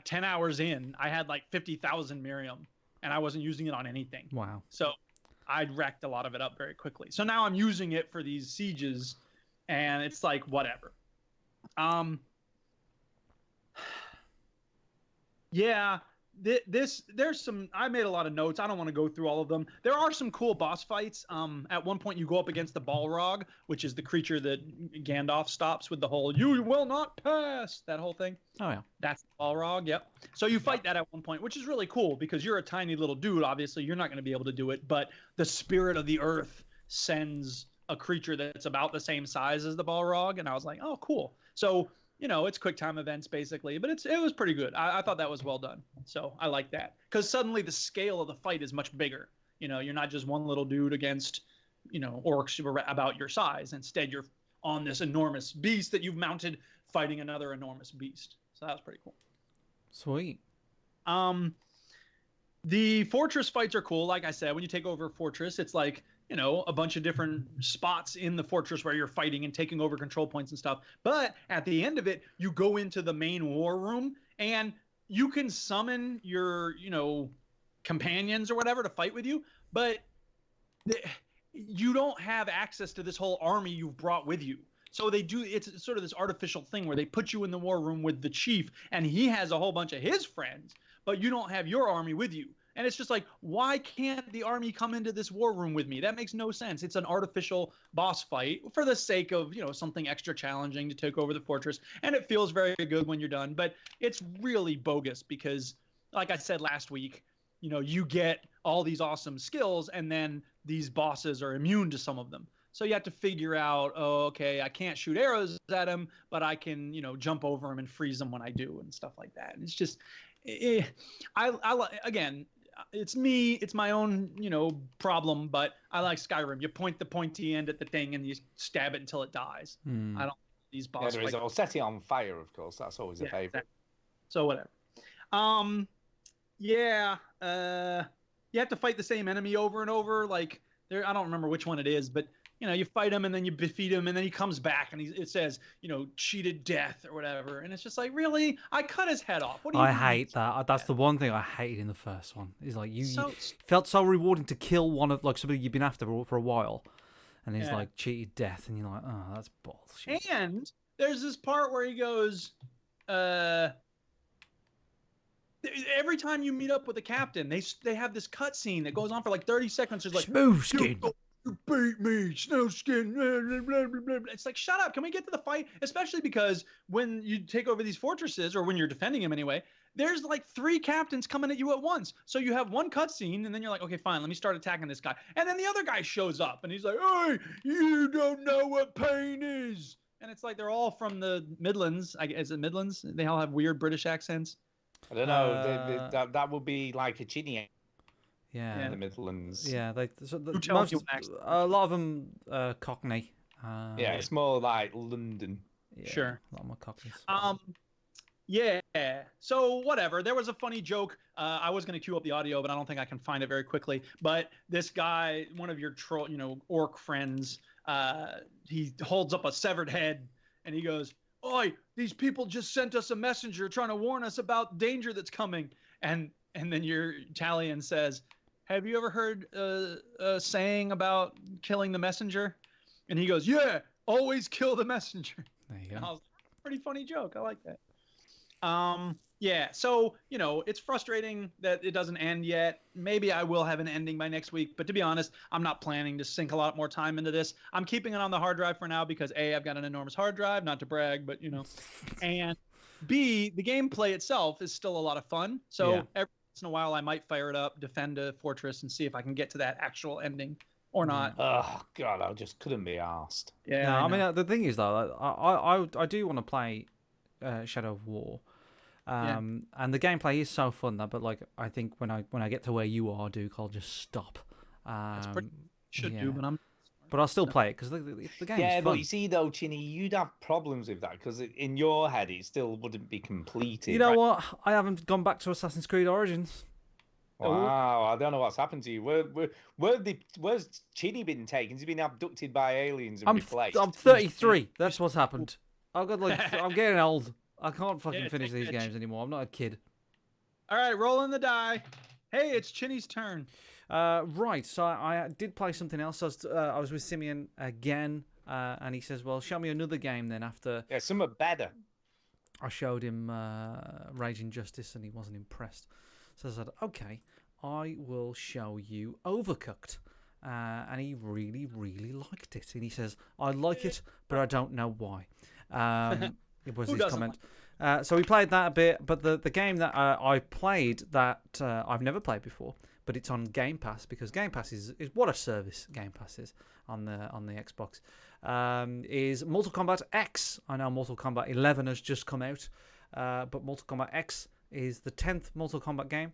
10 hours in, I had like 50,000 Miriam, and I wasn't using it on anything. Wow. So I'd wrecked a lot of it up very quickly. So now I'm using it for these sieges, and it's like whatever. Yeah, there's some. I made a lot of notes. I don't want to go through all of them. There are some cool boss fights. At one point you go up against the Balrog, which is the creature that Gandalf stops with the whole "You will not pass" that whole thing. Oh yeah, that's the Balrog. Yep. So you fight that at one point, which is really cool because you're a tiny little dude. Obviously, you're not going to be able to do it, but the spirit of the earth sends a creature that's about the same size as the Balrog, and I was like, oh, cool. So it's quick time events basically, but it was pretty good. I thought that was well done. So I like that because suddenly the scale of the fight is much bigger. You're not just one little dude against, orcs who are about your size. Instead, you're on this enormous beast that you've mounted fighting another enormous beast. So that was pretty cool. Sweet. The fortress fights are cool. Like I said, when you take over a fortress, it's like, a bunch of different spots in the fortress where you're fighting and taking over control points and stuff. But at the end of it, you go into the main war room and you can summon your, companions or whatever to fight with you. But you don't have access to this whole army you've brought with you. So it's sort of this artificial thing where they put you in the war room with the chief and he has a whole bunch of his friends, but you don't have your army with you. And it's just like, why can't the army come into this war room with me? That makes no sense. It's an artificial boss fight for the sake of, something extra challenging to take over the fortress. And it feels very good when you're done. But it's really bogus because, like I said last week, you get all these awesome skills and then these bosses are immune to some of them. So you have to figure out, oh, okay, I can't shoot arrows at him, but I can, jump over him and freeze him when I do and stuff like that. And it's just, again, it's me, it's my own, problem, but I like Skyrim. You point the pointy end at the thing and you stab it until it dies. I don't like these boss fights. I'll set it on fire, of course. That's always a favorite. Exactly. So whatever. You have to fight the same enemy over and over. Like I don't remember which one it is, but you fight him and then you defeat him and then he comes back and it says, cheated death or whatever. And it's just like, really? I cut his head off. What do you I hate that. That's the one thing I hated in the first one. Is like you felt so rewarding to kill one of like somebody you've been after for a while. And he's like cheated death and you're like, oh, that's bullshit. And there's this part where he goes, every time you meet up with the captain, they have this cutscene that goes on for like 30 seconds. It's like, smooth skin. You beat me, snowskin. It's like, shut up. Can we get to the fight? Especially because when you take over these fortresses, or when you're defending them anyway, there's like 3 captains coming at you at once. So you have one cutscene, and then you're like, okay, fine, let me start attacking this guy. And then the other guy shows up, and he's like, hey, you don't know what pain is. And it's like they're all from the Midlands. Is it Midlands? They all have weird British accents. I don't know. That would be like a Chinny. Yeah, in the Midlands. Yeah, a lot of them Cockney. Yeah, it's more like London. Yeah, sure, a lot more Cockneys. Yeah. So whatever. There was a funny joke. I was going to cue up the audio, but I don't think I can find it very quickly. But this guy, one of your troll, orc friends, he holds up a severed head and he goes, "Oi, these people just sent us a messenger trying to warn us about danger that's coming." And then your Italian says, have you ever heard a saying about killing the messenger? And he goes, yeah, always kill the messenger. There you go. And I was like, pretty funny joke. I like that. Yeah, so, it's frustrating that it doesn't end yet. Maybe I will have an ending by next week, but to be honest, I'm not planning to sink a lot more time into this. I'm keeping it on the hard drive for now because A, I've got an enormous hard drive, not to brag, but and B, the gameplay itself is still a lot of fun. So every once in a while I might fire it up, defend a fortress, and see if I can get to that actual ending or not. Oh God, I just couldn't be arsed. Yeah, no, I mean the thing is though, I do want to play Shadow of War. And the gameplay is so fun that, but like I think when I get to where you are, Duke, I'll just stop. That's pretty do, but I'll still play it because the game is fun. Yeah, but you see though, Chinny, you'd have problems with that because in your head it still wouldn't be completed. You know what? I haven't gone back to Assassin's Creed Origins. Wow, I don't know what's happened to you. Where's Chinny been taken? He's been abducted by aliens and replaced. I'm 33. That's what's happened. I'm getting old. I can't fucking finish these games anymore. I'm not a kid. All right, rolling the die. Hey, it's Chinny's turn. Right, so I did play something else. I was with Simeon again, and he says, well, show me another game then after... Yeah, something better. I showed him Rage Injustice, and he wasn't impressed. So I said, okay, I will show you Overcooked. And he really, really liked it. And he says, I like it, but I don't know why. It was his comment. So we played that a bit, but the game that I played that I've never played before, but it's on Game Pass because Game Pass is what a service Game Pass is on the Xbox. Is Mortal Kombat X. I know Mortal Kombat 11 has just come out, but Mortal Kombat X is the 10th Mortal Kombat game,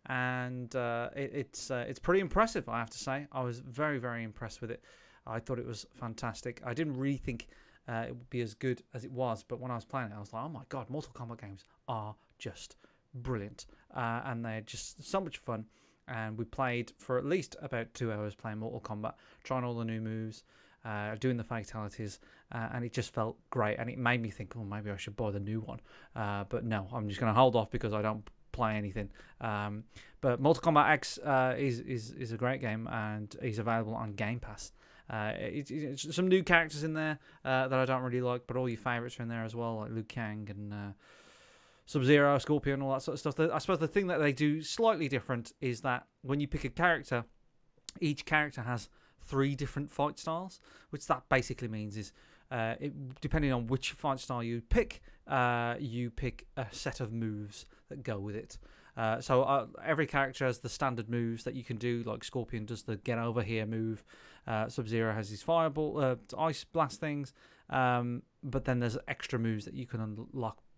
and it's pretty impressive. I have to say, I was very, very impressed with it. I thought it was fantastic. I didn't really think it would be as good as it was, but when I was playing it, I was like, oh my god, Mortal Kombat games are just brilliant, and they're just so much fun. And we played for at least about 2 hours playing Mortal Kombat, trying all the new moves, doing the fatalities, and it just felt great. And it made me think, oh, maybe I should buy the new one, but no, I'm just going to hold off because I don't play anything. But Mortal Kombat X is a great game, and is available on Game Pass. It's some new characters in there that I don't really like, but all your favourites are in there as well, like Liu Kang and Sub-Zero, Scorpion, all that sort of stuff. I suppose the thing that they do slightly different is that when you pick a character, each character has 3 different fight styles, which that basically means is depending on which fight style you pick a set of moves that go with it. So every character has the standard moves that you can do, like Scorpion does the get over here move, Sub-Zero has his fireball, ice blast things, but then there's extra moves that you can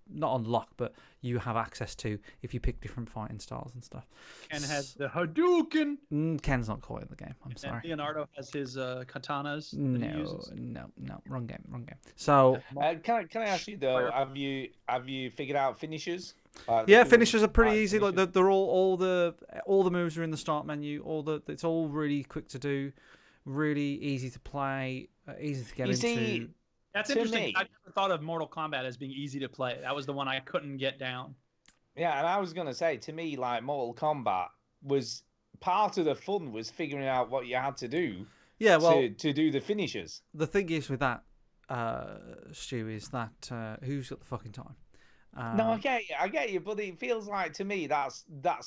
not unlock, but you have access to if you pick different fighting styles and stuff. Ken has the Hadouken. Ken's not quite in the game. I'm sorry. Leonardo has his katanas. No, wrong game. So can I ask you though? Have you figured out finishers? Yeah, finishers are pretty easy. Like they're all the moves are in the start menu. It's all really quick to do, really easy to play, easy to get into. That's interesting. I never thought of Mortal Kombat as being easy to play. That was the one I couldn't get down. Yeah, and I was going to say, to me, like, Mortal Kombat was part of the fun was figuring out what you had to do to do the finishers. The thing is with that, Stu, is that who's got the fucking time? No, I get you, but it feels like to me that's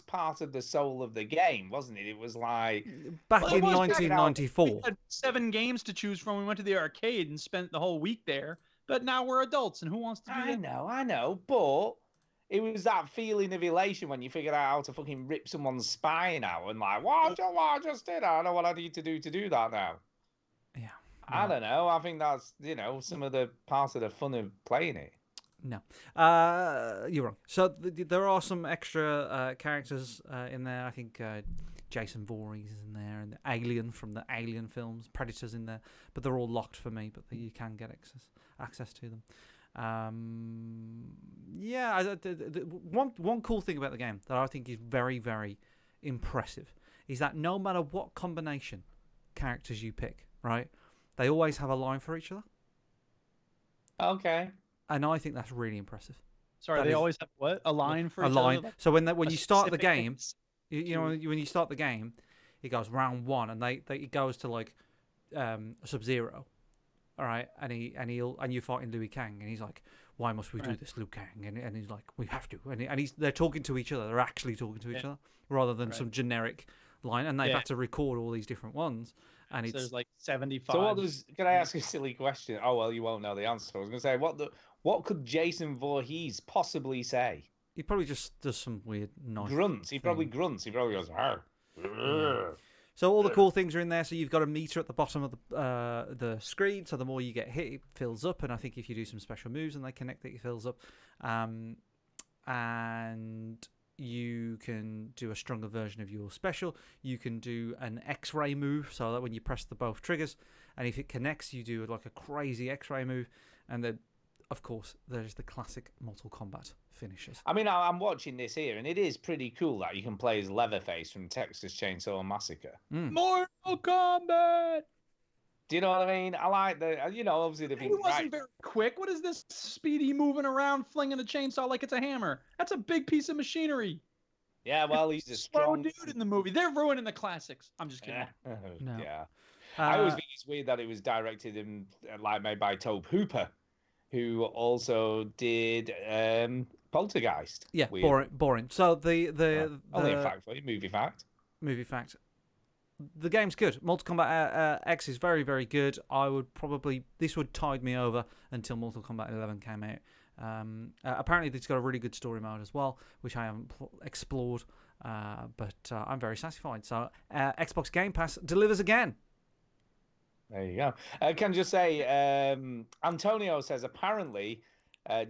part of the soul of the game, wasn't it? It was like back in 1994. We had 7 games to choose from. We went to the arcade and spent the whole week there. But now we're adults, and who wants to do that? I know, but it was that feeling of elation when you figured out how to fucking rip someone's spine out and like, what I just did? I know what I need to do that now. Yeah, I don't know. I think that's some of the parts of the fun of playing it. No, you're wrong. So there are some extra characters in there. I think Jason Voorhees is in there, and the Alien from the Alien films, Predator's in there, but they're all locked for me. But you can get access to them. One cool thing about the game that I think is very, very impressive is that no matter what combination characters you pick, right, they always have a line for each other. Okay. And I think that's really impressive. Sorry, they always have what? A line for each other? So when you start the game, when you start the game, He goes round 1, and it goes to like Sub-Zero. All right, and you're fighting Liu Kang, and he's like, "Why must we do this, Liu Kang?" And he's like, "We have to." And they're talking to each other. They're actually talking to each other rather than some generic line. And they've had to record all these different ones. And So there's like 75. So can I ask a silly question? Oh well, you won't know the answer. I was going to say, what could Jason Voorhees possibly say? He probably just does some weird knife grunts. He thing. probably grunts. He probably goes, "Arr." Yeah. So all the cool things are in there. So you've got a meter at the bottom of the screen. So the more you get hit, it fills up. And I think if you do some special moves and they connect, it fills up. And you can do a stronger version of your special. You can do an X-ray move, so that when you press both triggers, and if it connects, you do like a crazy X-ray move. And then, of course, there's the classic Mortal Kombat finishes. I mean, I'm watching this here, and it is pretty cool that you can play as Leatherface from Texas Chainsaw Massacre. Mortal Kombat! Do you know what I mean? I like obviously the thing. He wasn't very quick. What is this speedy moving around, flinging a chainsaw like it's a hammer? That's a big piece of machinery. Yeah, well, he's a strong dude in the movie. They're ruining the classics. I'm just kidding. No. Yeah. I always think it's weird that it was directed and made by Tobe Hooper, who also did Poltergeist. Yeah, Weird. boring. So the only a fact for you, movie fact. Movie fact. The game's good. Mortal Kombat X is very, very good. This would tide me over until Mortal Kombat 11 came out. Apparently, it's got a really good story mode as well, which I haven't explored, but I'm very satisfied. So Xbox Game Pass delivers again. There you go. I can just say, Antonio says, apparently,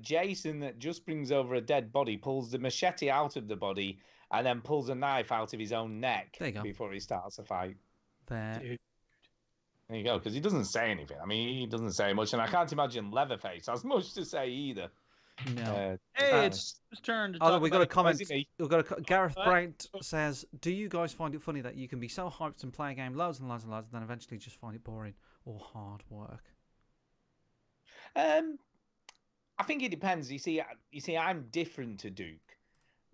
Jason that just brings over a dead body, pulls the machete out of the body, and then pulls a knife out of his own neck before he starts a fight. There you go, because he doesn't say anything. I mean, he doesn't say much, and I can't imagine Leatherface has much to say either. No. Hey, it's his turn to talk. We got a comment. Gareth Gareth Brandt says, "Do you guys find it funny that you can be so hyped and play a game loads and loads and loads, and then eventually just find it boring or hard work?" I think it depends. You see, I'm different to Duke.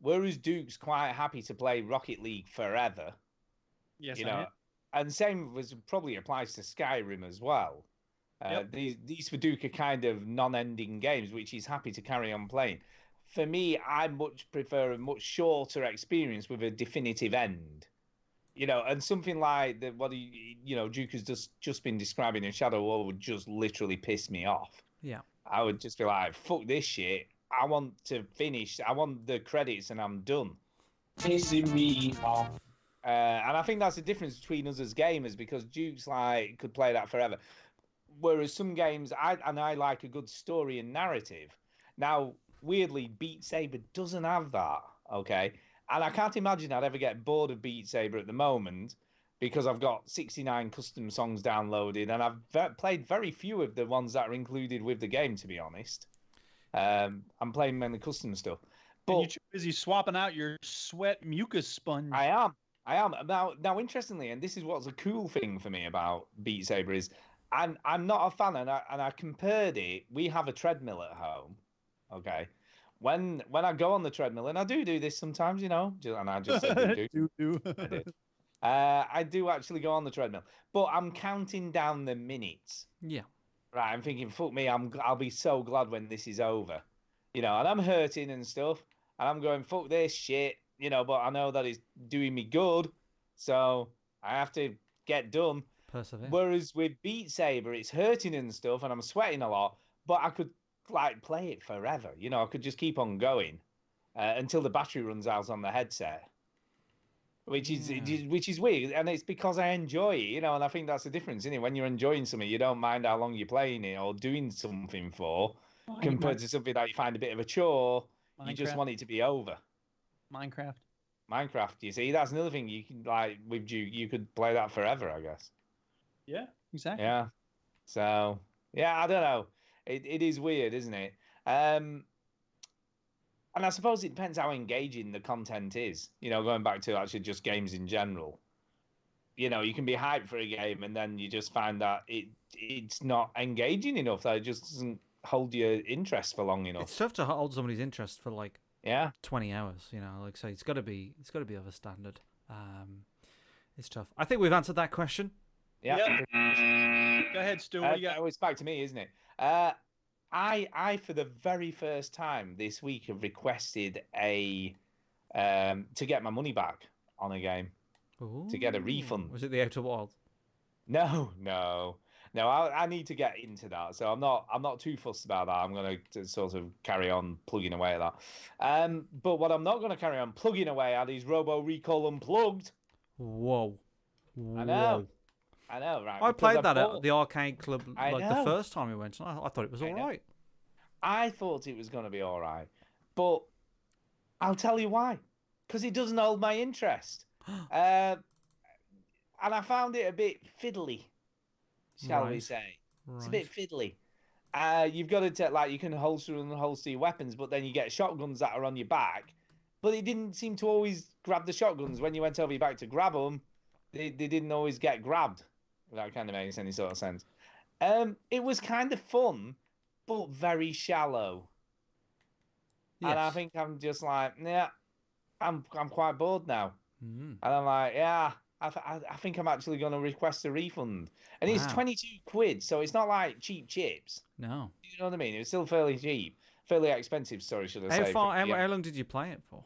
Whereas Duke's quite happy to play Rocket League forever. Yes, and same probably applies to Skyrim as well. These for Duke are kind of non-ending games, which he's happy to carry on playing. For me, I much prefer a much shorter experience with a definitive end. And something like what Duke has just been describing in Shadow War would just literally piss me off. Yeah, I would just be like, fuck this shit. I want to finish. I want the credits, and I'm done. Pissing me off. And I think that's the difference between us as gamers, because Duke's could play that forever. Whereas some games, I like a good story and narrative. Now, weirdly, Beat Saber doesn't have that, okay? And I can't imagine I'd ever get bored of Beat Saber at the moment, because I've got 69 custom songs downloaded, and I've played very few of the ones that are included with the game, to be honest. I'm playing mainly custom stuff. But you're too busy swapping out your sweat mucus sponge. I am. Now, interestingly, and this is what's a cool thing for me about Beat Saber is, I'm not a fan, and I compared it. We have a treadmill at home, okay? When I go on the treadmill, and I do this sometimes, and I just said do. I did. I do actually go on the treadmill, but I'm counting down the minutes. Yeah. Right, I'm thinking, fuck me, I'll be so glad when this is over, and I'm hurting and stuff, and I'm going, fuck this shit, but I know that it's doing me good, so I have to get done. Persevere. Whereas with Beat Saber, it's hurting and stuff, and I'm sweating a lot, but I could play it forever, I could just keep on going until the battery runs out on the headset. Which is weird, and it's because I enjoy it, and I think that's the difference, isn't it? When you're enjoying something, you don't mind how long you're playing it or doing something for, compared to something that you find a bit of a chore. Minecraft. You just want it to be over. Minecraft, you see, that's another thing you can with you could play that forever, I guess. Yeah, exactly. Yeah. So I don't know. It is weird, isn't it? And I suppose it depends how engaging the content is, going back to actually just games in general. You can be hyped for a game, and then you just find that it's not engaging enough, that it just doesn't hold your interest for long enough. It's tough to hold somebody's interest for 20 hours, so it's got to be of a standard. It's tough. I think we've answered that question. Yeah. Yep. Go ahead, Stu. What do you got? It's back to me, isn't it? I for the very first time this week have requested a to get my money back on a game. Ooh. To get a refund. Was it the Outer Wilds? No. I need to get into that, so I'm not too fussed about that. I'm going to sort of carry on plugging away at that. But what I'm not going to carry on plugging away at is Robo Recall Unplugged. Whoa. I know, right? I played that at the arcade club the first time we went, and I thought it was all right. I thought it was going to be all right, but I'll tell you why. Because it doesn't hold my interest. And I found it a bit fiddly, shall we say. It's a bit fiddly. You've got to take, you can holster and holster your weapons, but then you get shotguns that are on your back. But it didn't seem to always grab the shotguns. When you went over your back to grab them, they didn't always get grabbed. If that kind of makes any sort of sense. It was kind of fun, but very shallow. Yes. And I think I'm just like, I'm quite bored now. And I'm like, I think I'm actually going to request a refund. And it's 22 quid, so it's not like cheap chips. No. You know what I mean? It's still fairly cheap. Fairly expensive, sorry, should I say. How long did you play it for?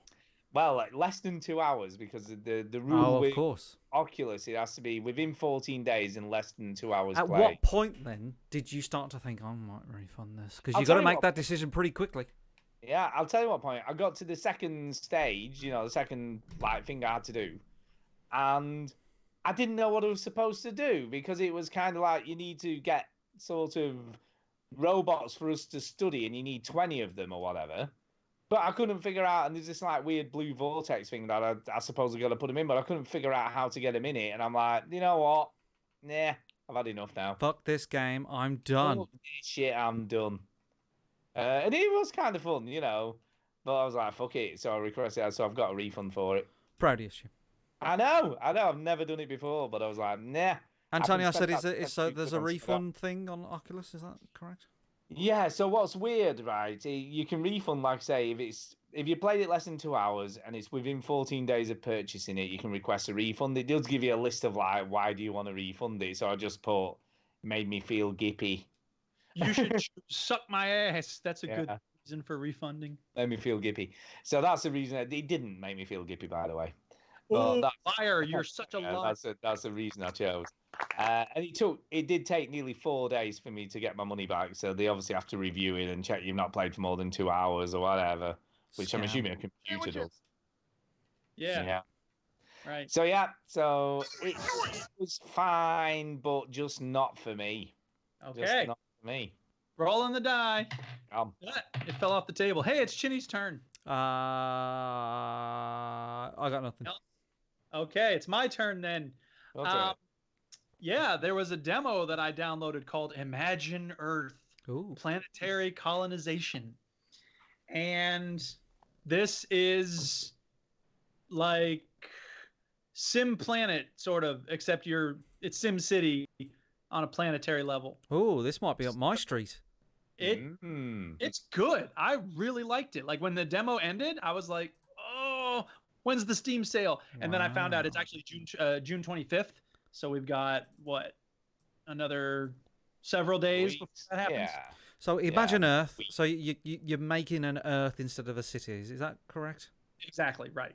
Well, less than 2 hours, because the rule with course. Oculus, it has to be within 14 days and less than 2 hours At play. what point, then, did you start to think, I might refund this? Because you've got to make that decision pretty quickly. Yeah, I'll tell you what point. I got to the second stage, the second thing I had to do. And I didn't know what I was supposed to do, because it was kind of like you need to get sort of robots for us to study, and you need 20 of them or whatever. But I couldn't figure out, and there's this weird blue vortex thing that I suppose I got to put them in, but I couldn't figure out how to get them in it. And I'm like, you know what? Nah, I've had enough now. Fuck this game. I'm done. Fuck this shit, I'm done. And it was kind of fun, But I was like, fuck it. So I requested it, so I've got a refund for it. Proud of you. I know. I've never done it before, but I was like, nah. Antonio said there's a refund thing on Oculus, is that correct? Yeah, so what's weird, right? You can refund, like I say, if you played it less than 2 hours and it's within 14 days of purchasing it, you can request a refund. It does give you a list of why do you want to refund it? So I just put, made me feel gippy. You should suck my ass. That's a good reason for refunding. Made me feel gippy. So that's the reason. It didn't make me feel gippy, by the way. Oh, liar! You're such a liar. That's the reason I chose. And it did take nearly 4 days for me to get my money back. So they obviously have to review it and check you've not played for more than 2 hours or whatever, which I'm assuming a computer does. Yeah. Right. So it was fine, but just not for me. Okay. Just not for me. Rolling the die. It fell off the table. Hey, it's Chinny's turn. I got nothing. Okay, it's my turn then. Okay. Yeah, there was a demo that I downloaded called Imagine Earth. Ooh. Planetary Colonization. And this is like Sim Planet, sort of, except it's Sim City on a planetary level. Oh, this might be up my street. It's good. I really liked it. Like when the demo ended, I was like, oh, when's the Steam sale? And then I found out it's actually June 25th. So we've got another several days before that happens. Yeah. So imagine Earth. So you're making an Earth instead of a city. Is that correct? Exactly right.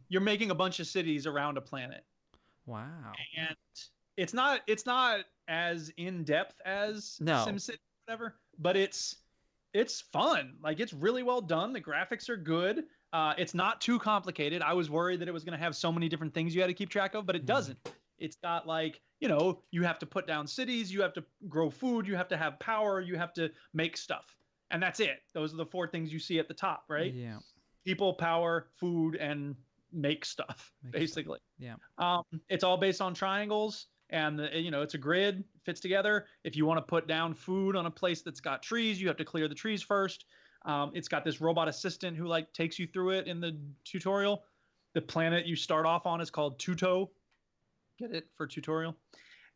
You're making a bunch of cities around a planet. Wow. And it's not as in depth as SimCity, whatever, but it's fun. Like it's really well done. The graphics are good. It's not too complicated. I was worried that it was going to have so many different things you had to keep track of, but it doesn't. It's got you have to put down cities, you have to grow food, you have to have power, you have to make stuff. And that's it. Those are the 4 things you see at the top, right? Yeah. People, power, food, and make stuff, basically. Yeah. It's all based on triangles, and it's a grid, fits together. If you want to put down food on a place that's got trees, you have to clear the trees first. It's got this robot assistant who takes you through it in the tutorial. The planet you start off on is called Tuto. Get it for tutorial?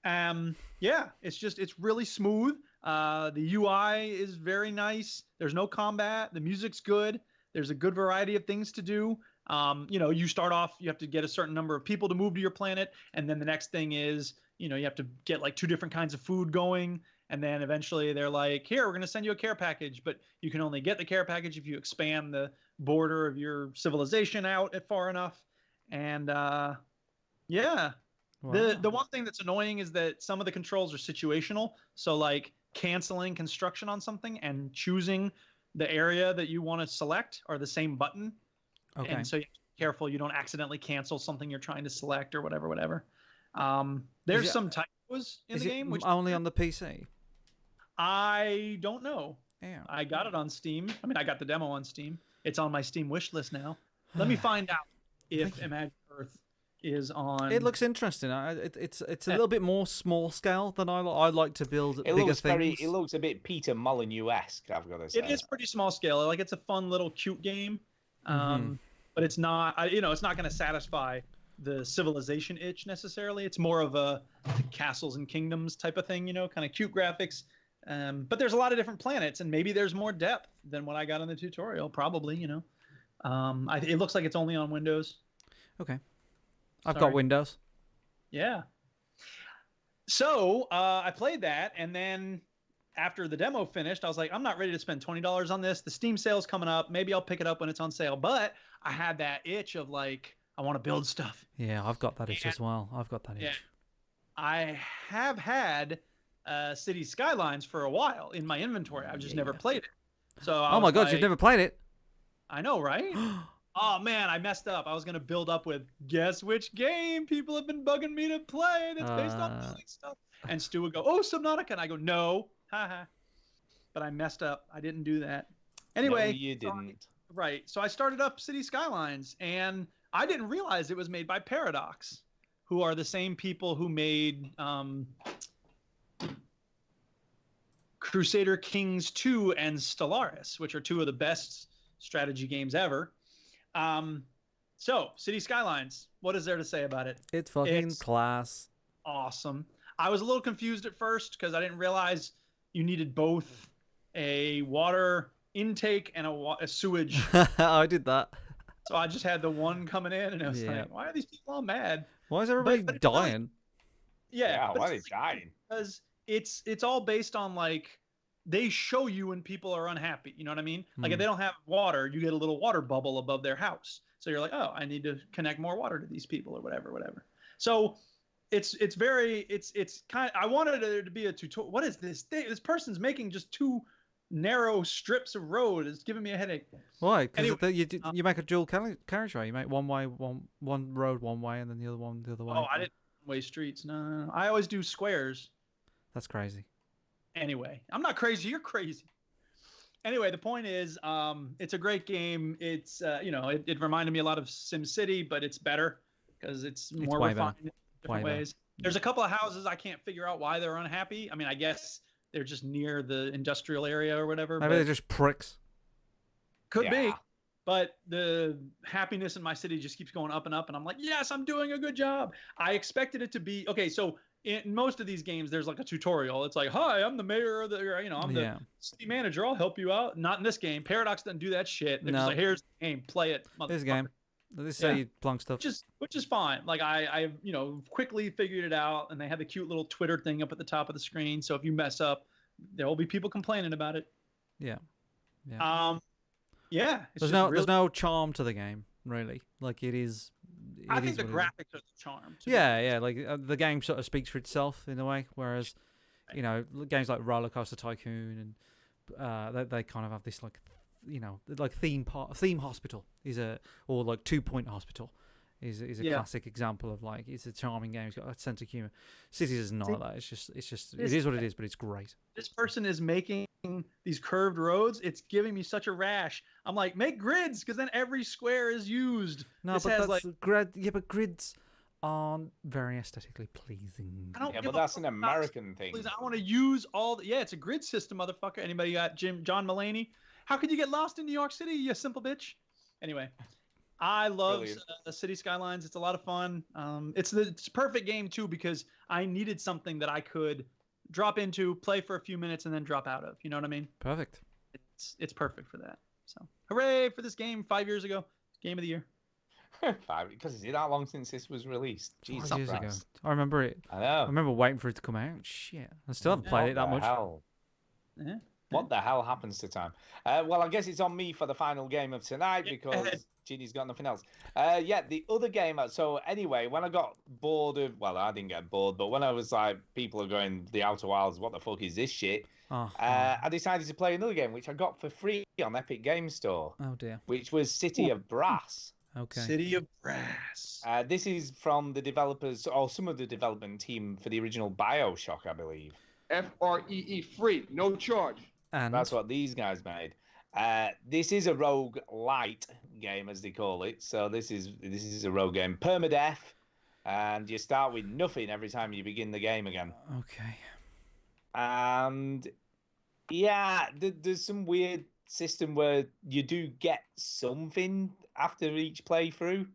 It's really smooth. The UI is very nice. There's no combat. The music's good. There's a good variety of things to do. You start off, you have to get a certain number of people to move to your planet, and then the next thing is, you have to get like 2 different kinds of food going, and then eventually they're like, here, we're going to send you a care package, but you can only get the care package if you expand the border of your civilization out far enough. And yeah. Wow. The one thing that's annoying is that some of the controls are situational. So like canceling construction on something and choosing the area that you want to select are the same button. Okay. And so you have to be careful you don't accidentally cancel something you're trying to select or whatever. There's some typos in the game. Which only on the PC? I don't know. Yeah. I got it on Steam. I mean, I got the demo on Steam. It's on my Steam wish list now. Let me find out if Imagine Earth is on. It looks interesting. It's a little bit more small scale than I like to build bigger things. It looks a bit Peter Molyneux-esque, I've got to say. It is pretty small scale. Like, it's a fun little cute game, but it's not. It's not going to satisfy the civilization itch necessarily. It's more of a castles and kingdoms type of thing. Kind of cute graphics. But there's a lot of different planets, and maybe there's more depth than what I got in the tutorial. Probably, it looks like it's only on Windows. Okay. I've got Windows. Yeah. So I played that, and then after the demo finished, I was like, I'm not ready to spend $20 on this. The Steam sale's coming up. Maybe I'll pick it up when it's on sale. But I had that itch of like, I want to build stuff. Yeah, I've got that itch as well. I've got that itch. Yeah. I have had City Skylines for a while in my inventory. I've just never played it. So oh my God, you've never played it? I know, right? Oh man, I messed up. I was gonna build up with guess which game people have been bugging me to play that's based on building stuff. And Stu would go, "Oh, Subnautica," and I go, "No, haha." But I messed up. I didn't do that. Anyway, no, you didn't. Right. So I started up City Skylines, and I didn't realize it was made by Paradox, who are the same people who made Crusader Kings 2 and Stellaris, which are 2 of the best strategy games ever. So City Skylines, what is there to say about it? It's fucking class. Awesome. I was a little confused at first because I didn't realize you needed both a water intake and a sewage. I did that. So I just had the one coming in, and I was like, why are these people all mad? Why is everybody dying? Yeah, why are they dying? Because it's all based on like, they show you when people are unhappy. You know what I mean? Like if they don't have water, you get a little water bubble above their house. So you're like, oh, I need to connect more water to these people or whatever. So it's kind of, I wanted there to be a tutorial. What is this thing? This person's making just 2 narrow strips of road. It's giving me a headache. Why? Because you make a dual carriageway. You make one road one way, and then the other one the other way. Oh, I didn't way streets. No. I always do squares. That's crazy. Anyway, I'm not crazy. You're crazy. Anyway, the point is, it's a great game. It's it reminded me a lot of SimCity, but it's better because it's more refined in different ways. There's a couple of houses I can't figure out why they're unhappy. I mean, I guess they're just near the industrial area or whatever. Maybe they're just pricks. Could be. But the happiness in my city just keeps going up and up, and I'm like, yes, I'm doing a good job. I expected it to be okay. So in most of these games, there's like a tutorial. It's like, hi, I'm the mayor of the, I'm the city manager. I'll help you out. Not in this game. Paradox doesn't do that shit. They're just like, here's the game. Play it. This game. They say you plunk stuff. Which is fine. Like I quickly figured it out, and they had the cute little Twitter thing up at the top of the screen. So if you mess up, there will be people complaining about it. Yeah. There's no charm to the game, really. Like it is. I think the graphics are the charm. Like the game sort of speaks for itself in a way, whereas games like Roller Coaster Tycoon and they kind of have this like theme hospital or like 2 Point Hospital is a classic example of like it's a charming game. It's got a sense of humor. Cities is not like that. It is what it is, but it's great. This person is making these curved roads. It's giving me such a rash. I'm like, make grids, because then every square is used. No, but but grids aren't very aesthetically pleasing. But that's an American thing. Please, I want to use all it's a grid system, motherfucker. Anybody got John Mulaney? How could you get lost in New York City, you simple bitch? Anyway, I love City Skylines. It's a lot of fun. It's a perfect game too, because I needed something that I could drop into, play for a few minutes, and then drop out of. You know what I mean? Perfect. It's perfect for that. So hooray for this game! 5 years ago, game of the year. Because is it that long since this was released? Jesus 5 years ago. Christ. I remember it. I know. I remember waiting for it to come out. Shit. I still haven't played it that much. Hell? Yeah. What the hell happens to time? Well, I guess it's on me for the final game of tonight because Ginny's got nothing else. Yeah, the other game. So anyway, when I got bored of, well, I didn't get bored, but when I was like, people are going, the Outer Wilds, what the fuck is this shit? I decided to play another game, which I got for free on Epic Game Store. Oh dear. Which was City of Brass. Okay. City of Brass. This is from the developers, or some of the development team for the original BioShock, I believe. FREE, free, no charge. And that's what these guys made. This is a rogue light game, as they call it. So this is a rogue game, permadeath, and you start with nothing every time you begin the game again. Okay. And yeah, there's some weird system where you do get something after each playthrough,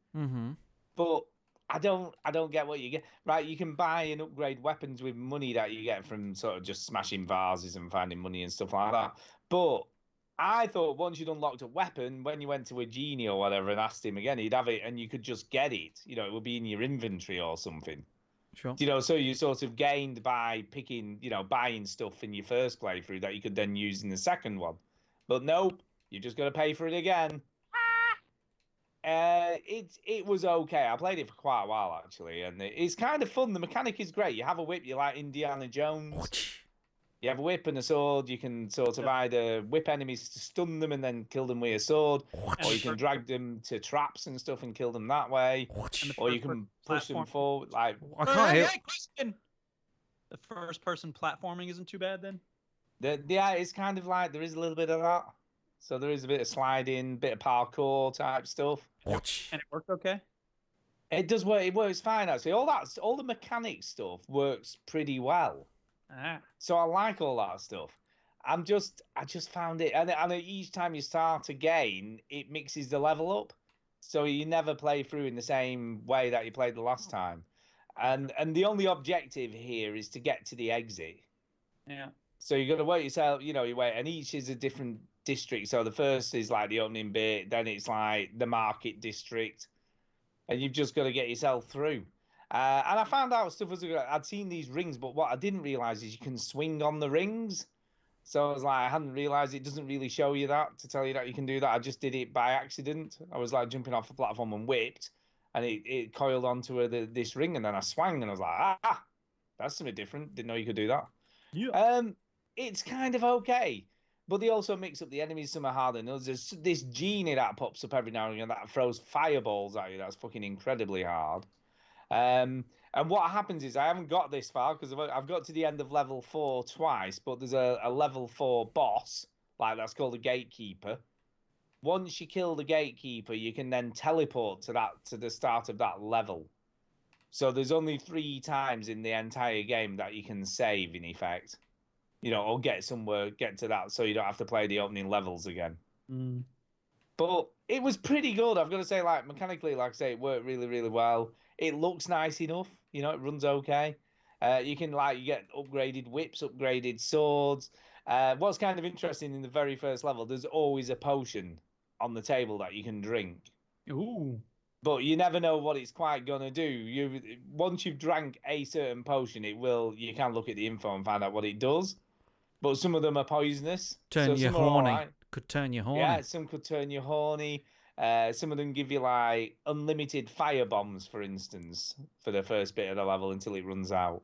but I don't get what you get. Right, you can buy and upgrade weapons with money that you get from sort of just smashing vases and finding money and stuff like that. But I thought once you'd unlocked a weapon, when you went to a genie or whatever and asked him again, he'd have it and you could just get it. You know, it would be in your inventory or something. Sure. You know, so you sort of gained by picking, buying stuff in your first playthrough that you could then use in the second one. But nope, you just got to pay for it again. It was okay. I played it for quite a while actually, and it's kind of fun. The mechanic is great. You have a whip, you're like Indiana Jones. You have a whip and a sword. You can sort of either whip enemies to stun them and then kill them with a sword, or you can drag them to traps and stuff and kill them that way, or you can push them forward. Like I can't hear. Question. The first-person platforming isn't too bad then. Yeah, it's kind of like there is a little bit of that. So there is a bit of sliding, bit of parkour type stuff. And it worked okay? It does work. It works fine actually. All the mechanic stuff works pretty well. So I like all that stuff. I just found it, and each time you start again, it mixes the level up. So you never play through in the same way that you played the last time. And the only objective here is to get to the exit. Yeah. So you got to wait yourself. You wait, and each is a different district. So the first is like the opening bit, then it's like the market district, and you've just got to get yourself through. And I found out stuff was I'd seen these rings, but what I didn't realize is you can swing on the rings. So I was like, I hadn't realized it doesn't really show you that to tell you that you can do that. I just did it by accident. I was like jumping off the platform and whipped, and it coiled onto this ring, and then I swung, and I was like, that's something different. Didn't know you could do that. Yeah. It's kind of okay. But they also mix up the enemies some are harder than others. There's this genie that pops up every now and again that throws fireballs at you. That's fucking incredibly hard. And what happens is I haven't got this far because I've got to the end of level 4 twice, but there's a level 4 boss, like that's called a gatekeeper. Once you kill the gatekeeper, you can then teleport to the start of that level. So there's only 3 times in the entire game that you can save in effect. Or get to that, so you don't have to play the opening levels again. But it was pretty good. I've got to say, like mechanically, like I say, it worked really, really well. It looks nice enough. It runs okay. You get upgraded whips, upgraded swords. What's kind of interesting in the very first level, there's always a potion on the table that you can drink. Ooh. But you never know what it's quite gonna do. Once you've drank a certain potion, you can look at the info and find out what it does. But some of them are poisonous. Turn you horny. Right. Could turn you horny. Yeah, some could turn you horny. Some of them give you like unlimited fire bombs, for instance, for the first bit of the level until it runs out.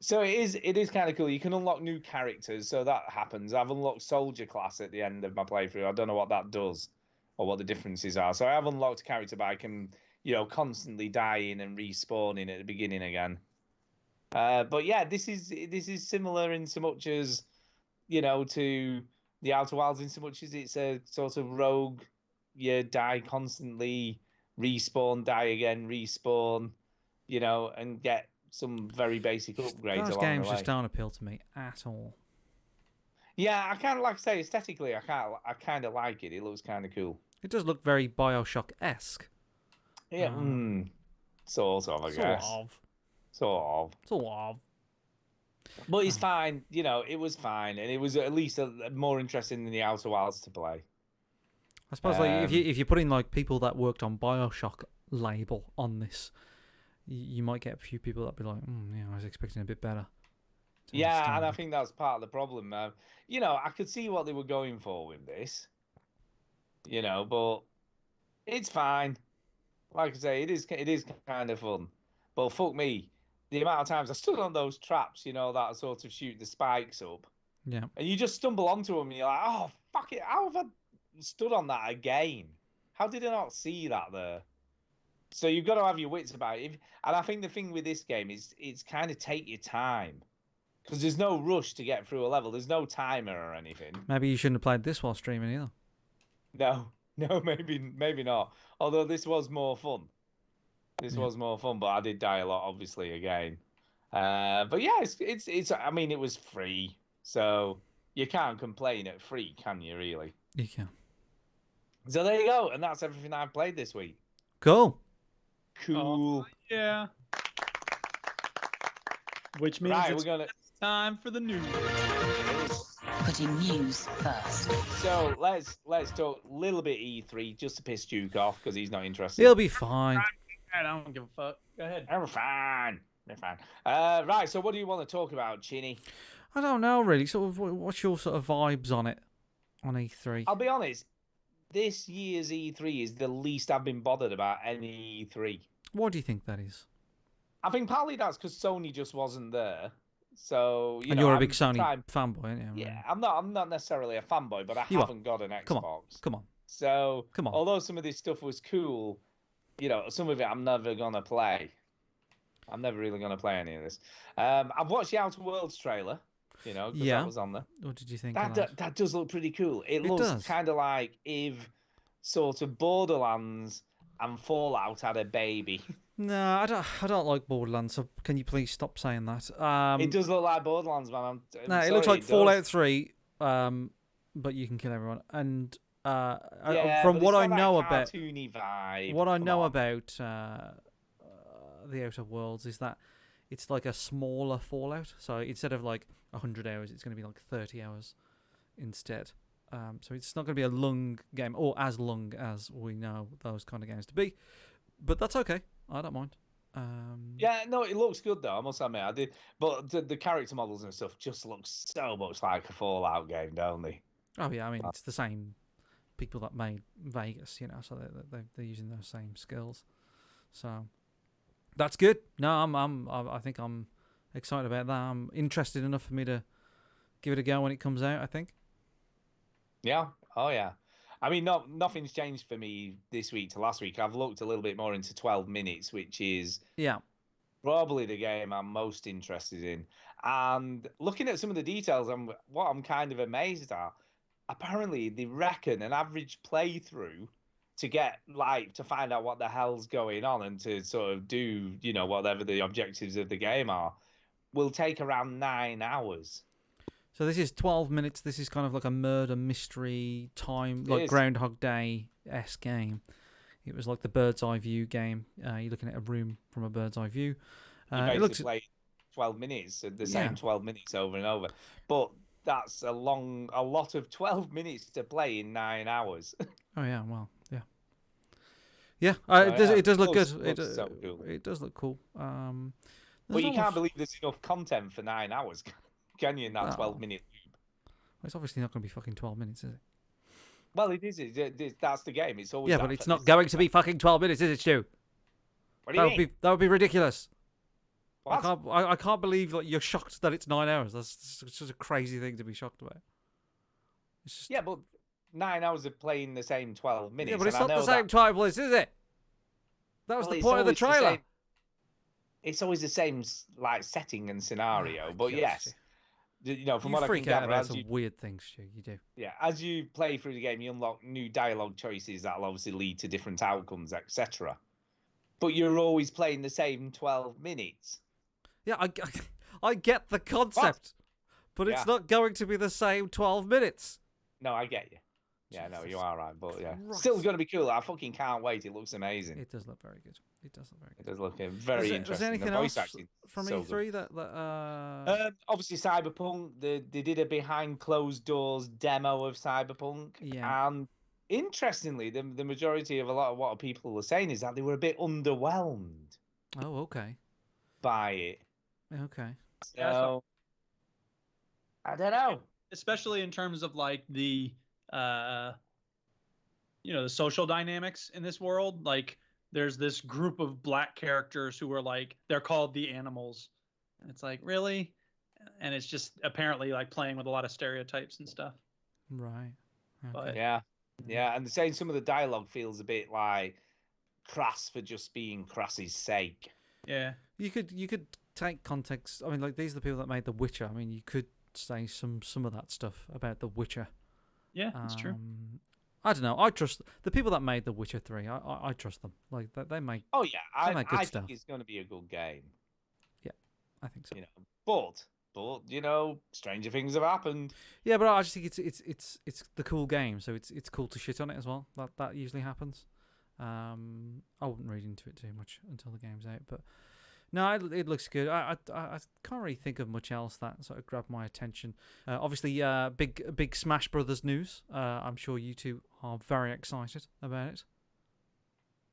So it is kind of cool. You can unlock new characters, so that happens. I've unlocked soldier class at the end of my playthrough. I don't know what that does or what the differences are. So I have unlocked a character, but I can constantly dying and respawning at the beginning again. But yeah, this is similar in so much as, to the Outer Wilds in so much as it's a sort of rogue, you die constantly, respawn, die again, respawn, and get some very basic upgrades. Those games just don't appeal to me at all. Yeah, I kind of like to say aesthetically, I kind of like it. It looks kind of cool. It does look very BioShock-esque. Yeah, sort of, I guess. Sort of. But it's fine. It was fine. And it was at least more interesting than the Outer Wilds to play. I suppose like if you're putting like people that worked on BioShock label on this, you might get a few people that be like, yeah, I was expecting a bit better. Yeah, and I think that's part of the problem. You know, I could see what they were going for with this. You know, but it's fine. Like I say, it is kind of fun. But fuck me, the amount of times I stood on those traps, you know, that sort of shoot the spikes up. Yeah. And you just stumble onto them and you're like, oh, fuck it, how have I stood on that again? How did I not see that there? So you've got to have your wits about it. And I think the thing with this game is it's kind of take your time. Because there's no rush to get through a level. There's no timer or anything. Maybe you shouldn't have played this while streaming either. No, maybe not. Although this was more fun. This was more fun, but I did die a lot, obviously, again. But yeah, it's. I mean, it was free, so you can't complain at free, can you? Really? You can. So there you go, and that's everything I've played this week. Cool. Cool. Yeah. Which means it's time for the news. Putting news first. So let's talk a little bit E3 just to piss Duke off because he's not interested. He'll be fine. I don't give a fuck. Go ahead. I'm fine. Right. So what do you want to talk about, Chinny? I don't know really. Sort of, what's your sort of vibes on it on E3? I'll be honest. This year's E3 is the least I've been bothered about any E3. Why do you think that is? I think partly that's because Sony just wasn't there. So and you're a big Sony fanboy, aren't you? Yeah, I'm not necessarily a fanboy, but I haven't got an Xbox. Come on. So although some of this stuff was cool, you know, some of it I'm never gonna play. I'm never really gonna play any of this. I've watched the Outer Worlds trailer, you know, because that was on there. What did you think? That does look pretty cool. It looks kind of like if sort of Borderlands and Fallout had a baby. No, I don't like Borderlands. So can you please stop saying that? It does look like Borderlands, man. It looks like Fallout 3, but you can kill everyone. And from what I know about the Outer Worlds is that it's like a smaller Fallout. So instead of like 100 hours, it's going to be like 30 hours instead. So it's not going to be a long game, or as long as we know those kind of games to be. But that's okay. I don't mind. Yeah, no, it looks good though. I must admit, I did. But the character models and stuff just look so much like a Fallout game, don't they? Oh yeah, I mean it's the same people that made Vegas, you know, so they're using those same skills. So that's good. No, I think I'm excited about that. I'm interested enough for me to give it a go when it comes out, I think. Yeah. Oh yeah. I mean, nothing's changed for me this week to last week. I've looked a little bit more into 12 minutes, which is probably the game I'm most interested in. And looking at some of the details, what I'm kind of amazed at, apparently they reckon an average playthrough to find out what the hell's going on and to sort of do, you know, whatever the objectives of the game are, will take around 9 hours. So this is 12 minutes. This is kind of like a murder mystery time, like Groundhog Day-esque game. It was like the bird's eye view game. You're looking at a room from a bird's eye view. You basically play 12 minutes, the same 12 minutes over and over. But that's a lot of 12 minutes to play in 9 hours. Oh yeah, well, yeah. Yeah, it does look good. It does look cool. But you can't believe there's enough content for 9 hours. Can you in that 12-minute loop? It's obviously not going to be fucking 12 minutes, is it? Well, it is. That's the game. It's always. Yeah, but it's not going to be fucking 12 minutes, is it, Stu? What do you mean? That would be ridiculous. What? I can't believe that you're shocked that it's 9 hours. That's just a crazy thing to be shocked about. Yeah, but 9 hours of playing the same 12 minutes. Yeah, but it's not the same 12 minutes, is it? That was the point of the trailer. It's always the same like setting and scenario, but yes. You know, from what I can gather, about some weird things, Stu. You do. Yeah, as you play through the game, you unlock new dialogue choices that'll obviously lead to different outcomes, etc. But you're always playing the same 12 minutes. Yeah, I get the concept, but it's not going to be the same 12 minutes. No, I get you. Yeah, no, you are right, but yeah, still going to be cool. I fucking can't wait. It looks amazing. It does look very good. It does look very interesting. Was there anything else from E3 that obviously Cyberpunk, they did a behind closed doors demo of Cyberpunk, and interestingly, the majority of a lot of what people were saying is that they were a bit underwhelmed Oh, okay. by it. Okay. So I don't know. Especially in terms of like the the social dynamics in this world. Like there's this group of black characters who are like, they're called the animals. And it's like, really? And it's just apparently like playing with a lot of stereotypes and stuff. Right. Okay. But Yeah. And they're saying some of the dialogue feels a bit like crass for just being crass's sake. Yeah. You could take context. I mean, like, these are the people that made The Witcher. I mean, you could say some of that stuff about The Witcher. Yeah, that's true. I don't know. I trust the people that made The Witcher 3. I trust them. Like, they make. Oh yeah, they make good I stuff. think it's going to be a good game. Yeah, I think so. But stranger things have happened. Yeah, but I just think it's the cool game, so it's cool to shit on it as well. That usually happens. I wouldn't read into it too much until the game's out, but no, it looks good. I can't really think of much else that sort of grabbed my attention. Obviously, big Smash Brothers news. I'm sure you two are very excited about it.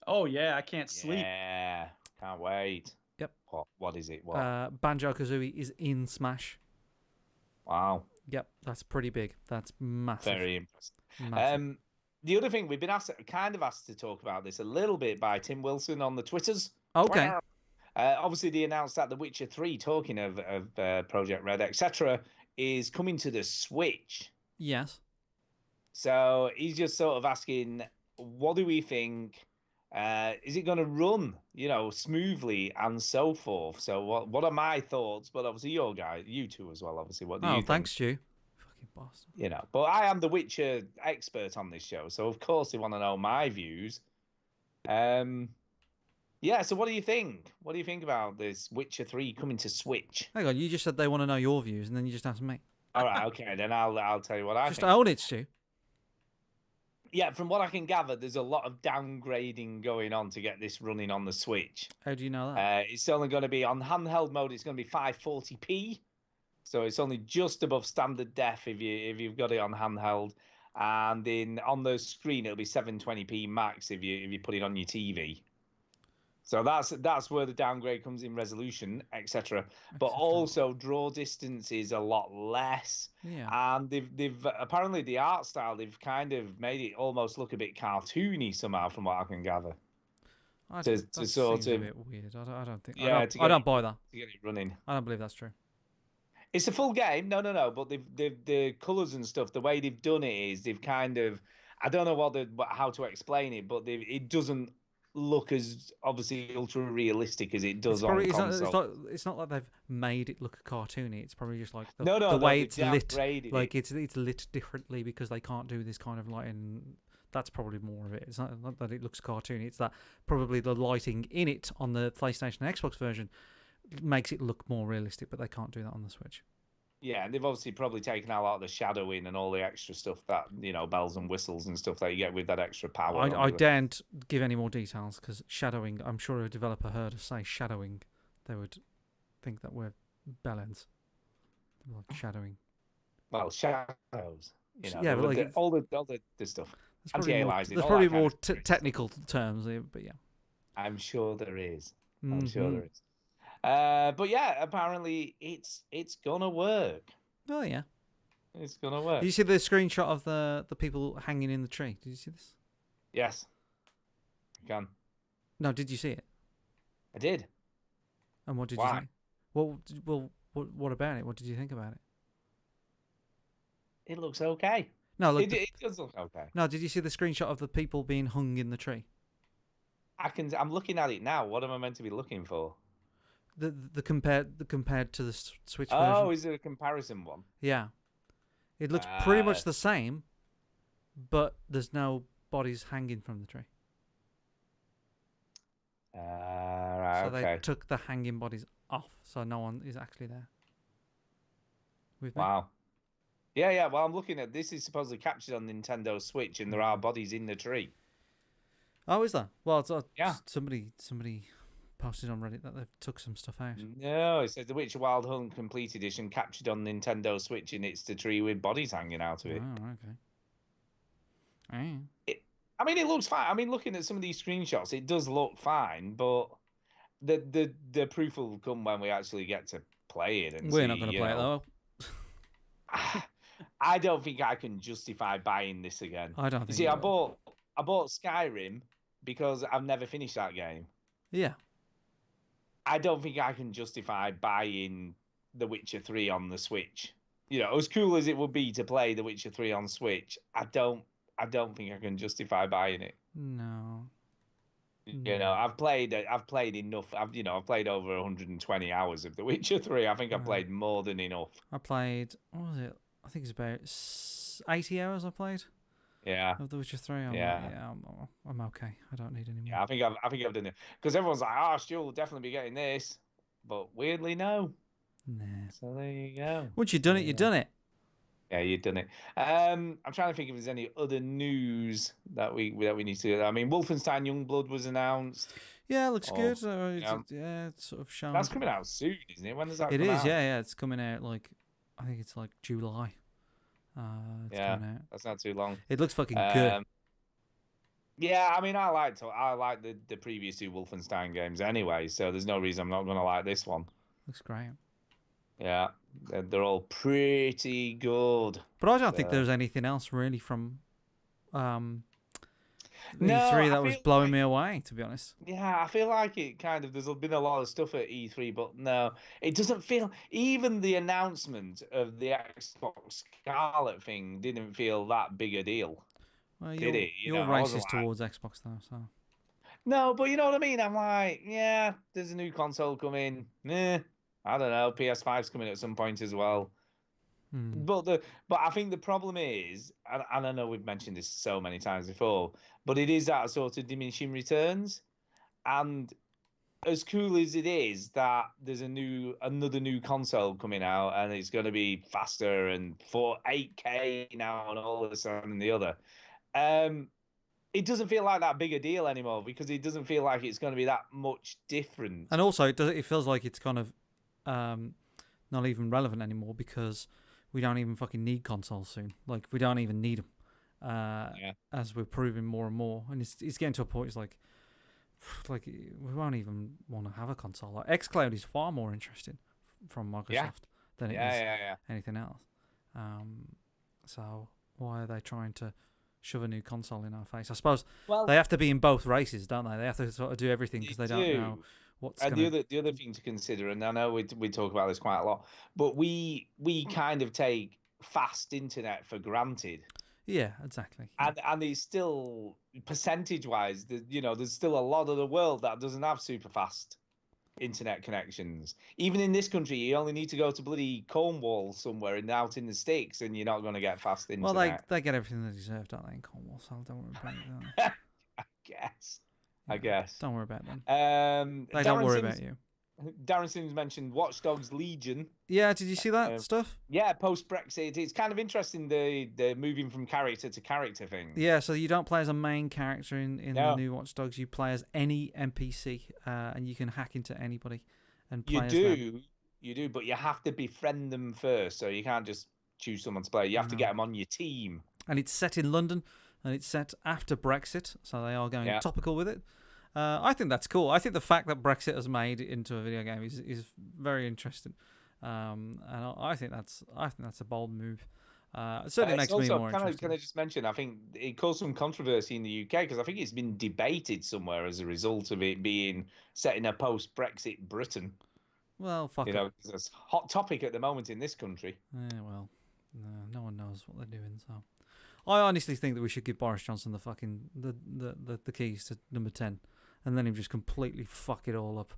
Oh yeah, I can't sleep. Yeah, can't wait. Yep. What is it? What? Banjo-Kazooie is in Smash. Wow. Yep, that's pretty big. That's massive. Very impressive. Massive. The other thing we've been asked to talk about this a little bit by Tim Wilson on the Twitters. Okay. Obviously, they announced that The Witcher 3, talking of Project Red, etc., is coming to the Switch. Yes. So he's just sort of asking, what do we think? Is it going to run, smoothly and so forth? So what are my thoughts? But obviously, you two as well. Obviously, what do you think? Thanks, Stu. Fucking bastard. But I am the Witcher expert on this show, so of course they want to know my views. Yeah, so what do you think? What do you think about this Witcher 3 coming to Switch? Hang on, you just said they want to know your views, and then you just asked me. All right, okay, then I'll tell you what I think. Just own it, Stu. Yeah, from what I can gather, there's a lot of downgrading going on to get this running on the Switch. How do you know that? It's only going to be on handheld mode. It's going to be 540p, so it's only just above standard def if you've got it on handheld, and then on the screen it'll be 720p max if you put it on your TV. So that's where the downgrade comes in resolution, etc. But also draw distance is a lot less. Yeah. And they've apparently the art style, they've kind of made it almost look a bit cartoony somehow, from what I can gather. That seems a bit weird. I don't think. Yeah, I don't buy that. To get it running. I don't believe that's true. It's a full game. No. But the colours and stuff, the way they've done it is they've kind of, I don't know how to explain it, but it doesn't look as obviously ultra realistic as it does on console. It's not like they've made it look cartoony. It's probably just like the way it's lit. Like it. it's lit differently because they can't do this kind of lighting. That's probably more of it. It's not that it looks cartoony. It's that probably the lighting in it on the PlayStation and Xbox version makes it look more realistic, but they can't do that on the Switch. Yeah, and they've obviously probably taken out a lot of the shadowing and all the extra stuff that, bells and whistles and stuff that you get with that extra power. I daren't give any more details because shadowing, I'm sure a developer heard us say shadowing, they would think that we're bellends. Like shadowing. Well, shadows. Yeah, but like all the stuff. There's probably more technical terms, but yeah. I'm sure there is. Mm-hmm. I'm sure there is. But yeah, apparently it's gonna work. Oh yeah, it's gonna work. Did you see the screenshot of the people hanging in the tree? Did you see this? Yes. You can. No, did you see it? I did. And what did you think? Well, what about it? What did you think about it? It looks okay. No, it does look okay. No, did you see the screenshot of the people being hung in the tree? I'm looking at it now. What am I meant to be looking for? The compared to the Switch version. Oh, is it a comparison one? Yeah, it looks pretty much the same, but there's no bodies hanging from the tree. Right. So they took the hanging bodies off, so no one is actually there. With me? Wow. Yeah. Well, I'm looking at this. Is supposedly captured on Nintendo Switch, and there are bodies in the tree. Oh, is there? Well, it's, yeah. Somebody posted on Reddit that they've took some stuff out. No, it says The Witcher Wild Hunt Complete Edition captured on Nintendo Switch, and it's the tree with bodies hanging out of it. Oh, okay. I mean, it looks fine. I mean, looking at some of these screenshots, it does look fine, but the proof will come when we actually get to play it. And We're not going to play it though. I don't think I can justify buying this again. I don't think. You see, I bought Skyrim because I've never finished that game. Yeah. I don't think I can justify buying The Witcher 3 on the Switch. You know, as cool as it would be to play The Witcher 3 on Switch, I don't think I can justify buying it. No. You know, I've played enough. I've played over 120 hours of The Witcher 3. I think I've played more than enough. I played, what was it? I think it's about 80 hours I played. Yeah. Of The Witcher 3. I'm okay. I don't need any more. Yeah, I think I've done it. Because everyone's like, Stu will definitely be getting this. But weirdly, no. Nah. So there you go. Once you've done it, you've done it. Yeah, you've done it. I'm trying to think if there's any other news that we need to. I mean, Wolfenstein Youngblood was announced. Yeah, it looks good. It's sort of shown. That's coming out soon, isn't it? When does that come out? It is, yeah. It's coming out I think it's July. It's coming out. That's not too long. It looks fucking good. Yeah, I mean, I like the previous two Wolfenstein games anyway, so there's no reason I'm not going to like this one. Looks great. Yeah, they're all pretty good. But I don't think there's anything else really from E3 that was blowing me away, to be honest. Yeah, I feel like it kind of, there's been a lot of stuff at E3, but no, it doesn't feel, even the announcement of the Xbox Scarlet thing didn't feel that big a deal. Well, did it? You're racist towards Xbox though, so. No, but you know what I mean? I'm like, yeah, there's a new console coming. I don't know. PS5's coming at some point as well. But I think the problem is, and I know we've mentioned this so many times before, but it is that sort of diminishing returns. And as cool as it is that there's another new console coming out and it's going to be faster and for 8K now and all this and the other, it doesn't feel like that big a deal anymore because it doesn't feel like it's going to be that much different. And also, it feels like it's kind of not even relevant anymore because we don't even fucking need consoles soon. Like, we don't even need them, as we're proving more and more. And it's getting to a point, it's like we won't even want to have a console. Like, xCloud is far more interesting from Microsoft than it is anything else. So why are they trying to shove a new console in our face? I suppose they have to be in both races, don't they? They have to sort of do everything because they don't know what's and the other thing to consider, and I know we talk about this quite a lot, but we kind of take fast internet for granted. Yeah, exactly. And it's still, percentage-wise, there's still a lot of the world that doesn't have super fast internet connections. Even in this country, you only need to go to bloody Cornwall somewhere and out in the sticks, and you're not going to get fast internet. Well, they get everything they deserve, don't they, in Cornwall? So don't worry about it. I guess. Don't worry about them. They don't worry about you. Darren Sims mentioned Watch Dogs Legion. Yeah, did you see that stuff? Yeah, post-Brexit. It's kind of interesting, the moving from character to character thing. Yeah, so you don't play as a main character in the new Watch Dogs. You play as any NPC, and you can hack into anybody and play as them. You do, but you have to befriend them first, so you can't just choose someone to play. You have to get them on your team. And it's set in London, and it's set after Brexit, so they are going topical with it. I think that's cool. I think the fact that Brexit has made it into a video game is very interesting, and I think that's a bold move. It certainly makes me more interested. Can I just mention? I think it caused some controversy in the UK because I think it's been debated somewhere as a result of it being set in a post-Brexit Britain. Well, fuck it. It's a hot topic at the moment in this country. Yeah, well, no one knows what they're doing, so. I honestly think that we should give Boris Johnson the keys to number 10. And then him just completely fuck it all up.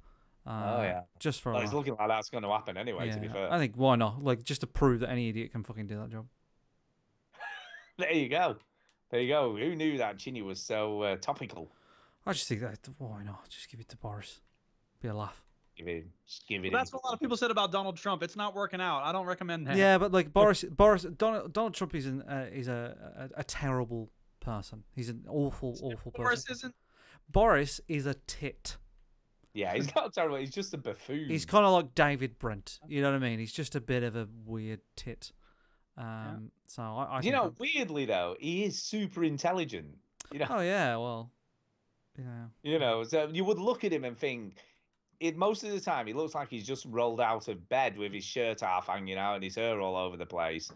Just for it's looking like that's going to happen anyway, to be fair. I think, why not? Like, just to prove that any idiot can fucking do that job. There you go. Who knew that Chinny was so topical? I just think that, why not? Just give it to Boris. Be a laugh. Give it. That's what a lot of people said about Donald Trump. It's not working out. I don't recommend him. Yeah, but like Donald Trump is a terrible person. He's an awful person. Boris isn't. Boris is a tit. Yeah, he's not terrible. He's just a buffoon. He's kind of like David Brent. You know what I mean? He's just a bit of a weird tit. So I weirdly though, he is super intelligent. You know. Oh yeah, well, yeah. You know, so you would look at him and think, most of the time, he looks like he's just rolled out of bed with his shirt half hanging out and his hair all over the place.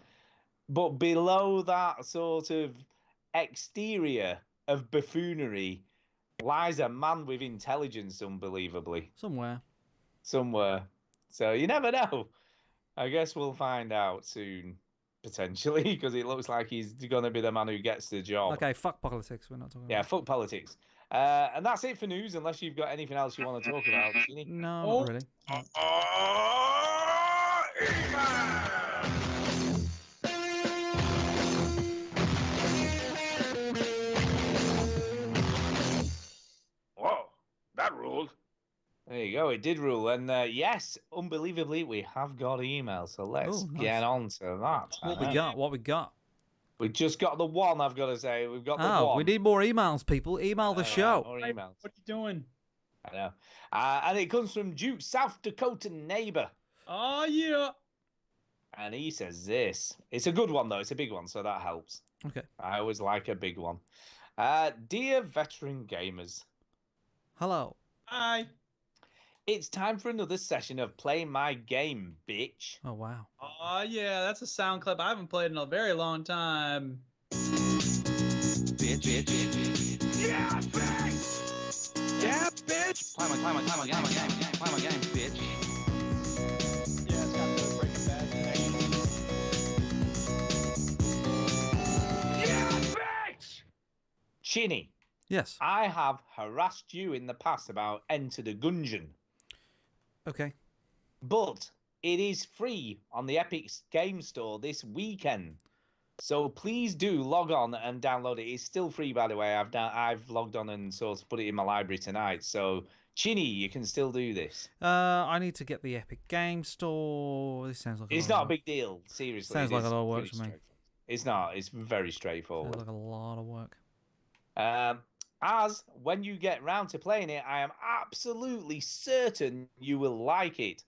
But below that sort of exterior of buffoonery lies a man with intelligence, unbelievably. Somewhere. So you never know. I guess we'll find out soon, potentially, because it looks like he's going to be the man who gets the job. Okay, fuck politics. We're not talking Yeah, about. fuck politics. And that's it for news, unless you've got anything else you want to talk about, Chinny. No, not really. Whoa, that ruled. There you go. It did rule. And yes, unbelievably, we have got emails. So let's Ooh, nice. get on to that. What we got? We just got the one, I've got to say. We've got the one. We need more emails, people. Email the show. More emails. What are you doing? I know. And it comes from Duke, South Dakota neighbor. Oh, yeah. And he says this. It's a good one, though. It's a big one, so that helps. Okay. I always like a big one. Dear veteran gamers. Hello. Hi. It's time for another session of Play My Game, bitch. Oh, wow. Oh, yeah, that's a sound clip I haven't played in a very long time. Bitch. Yeah, bitch! Yeah, bitch! Play my game, Play my game, bitch. Yeah, it's got the Breaking Bad connection. Yeah, bitch! Chinny. Yes. I have harassed you in the past about Enter the Gungeon. Okay. But it is free on the Epic Game Store this weekend. So please do log on and download it. It's still free, by the way. I've logged on and sort of put it in my library tonight. So, Chinny, you can still do this. I need to get the Epic Game Store. This sounds like it's not a big deal, seriously. Sounds like a lot of work to me. It's not. It's very straightforward. Sounds like a lot of work. As when you get round to playing it, I am absolutely certain you will like it.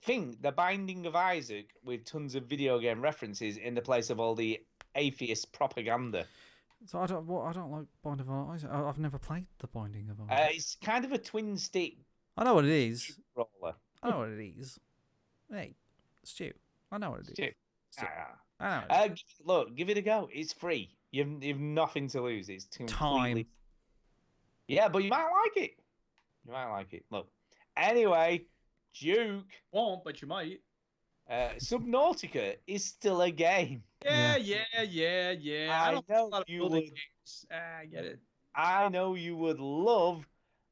Think The Binding of Isaac with tons of video game references in the place of all the atheist propaganda. So I don't like Binding of Isaac. I've never played The Binding of Isaac. It's kind of a twin stick. I know what it is. Roller. I know what it is. Hey, Stu. I know what it is. Stu. I know. Look, give it a go. It's free. You've nothing to lose. It's completely... Time. Yeah, but you might like it. You might like it. Look. Anyway, Duke. Won't, but you might. Subnautica is still a game. Yeah. I know you would. Games. I get it. I know you would love,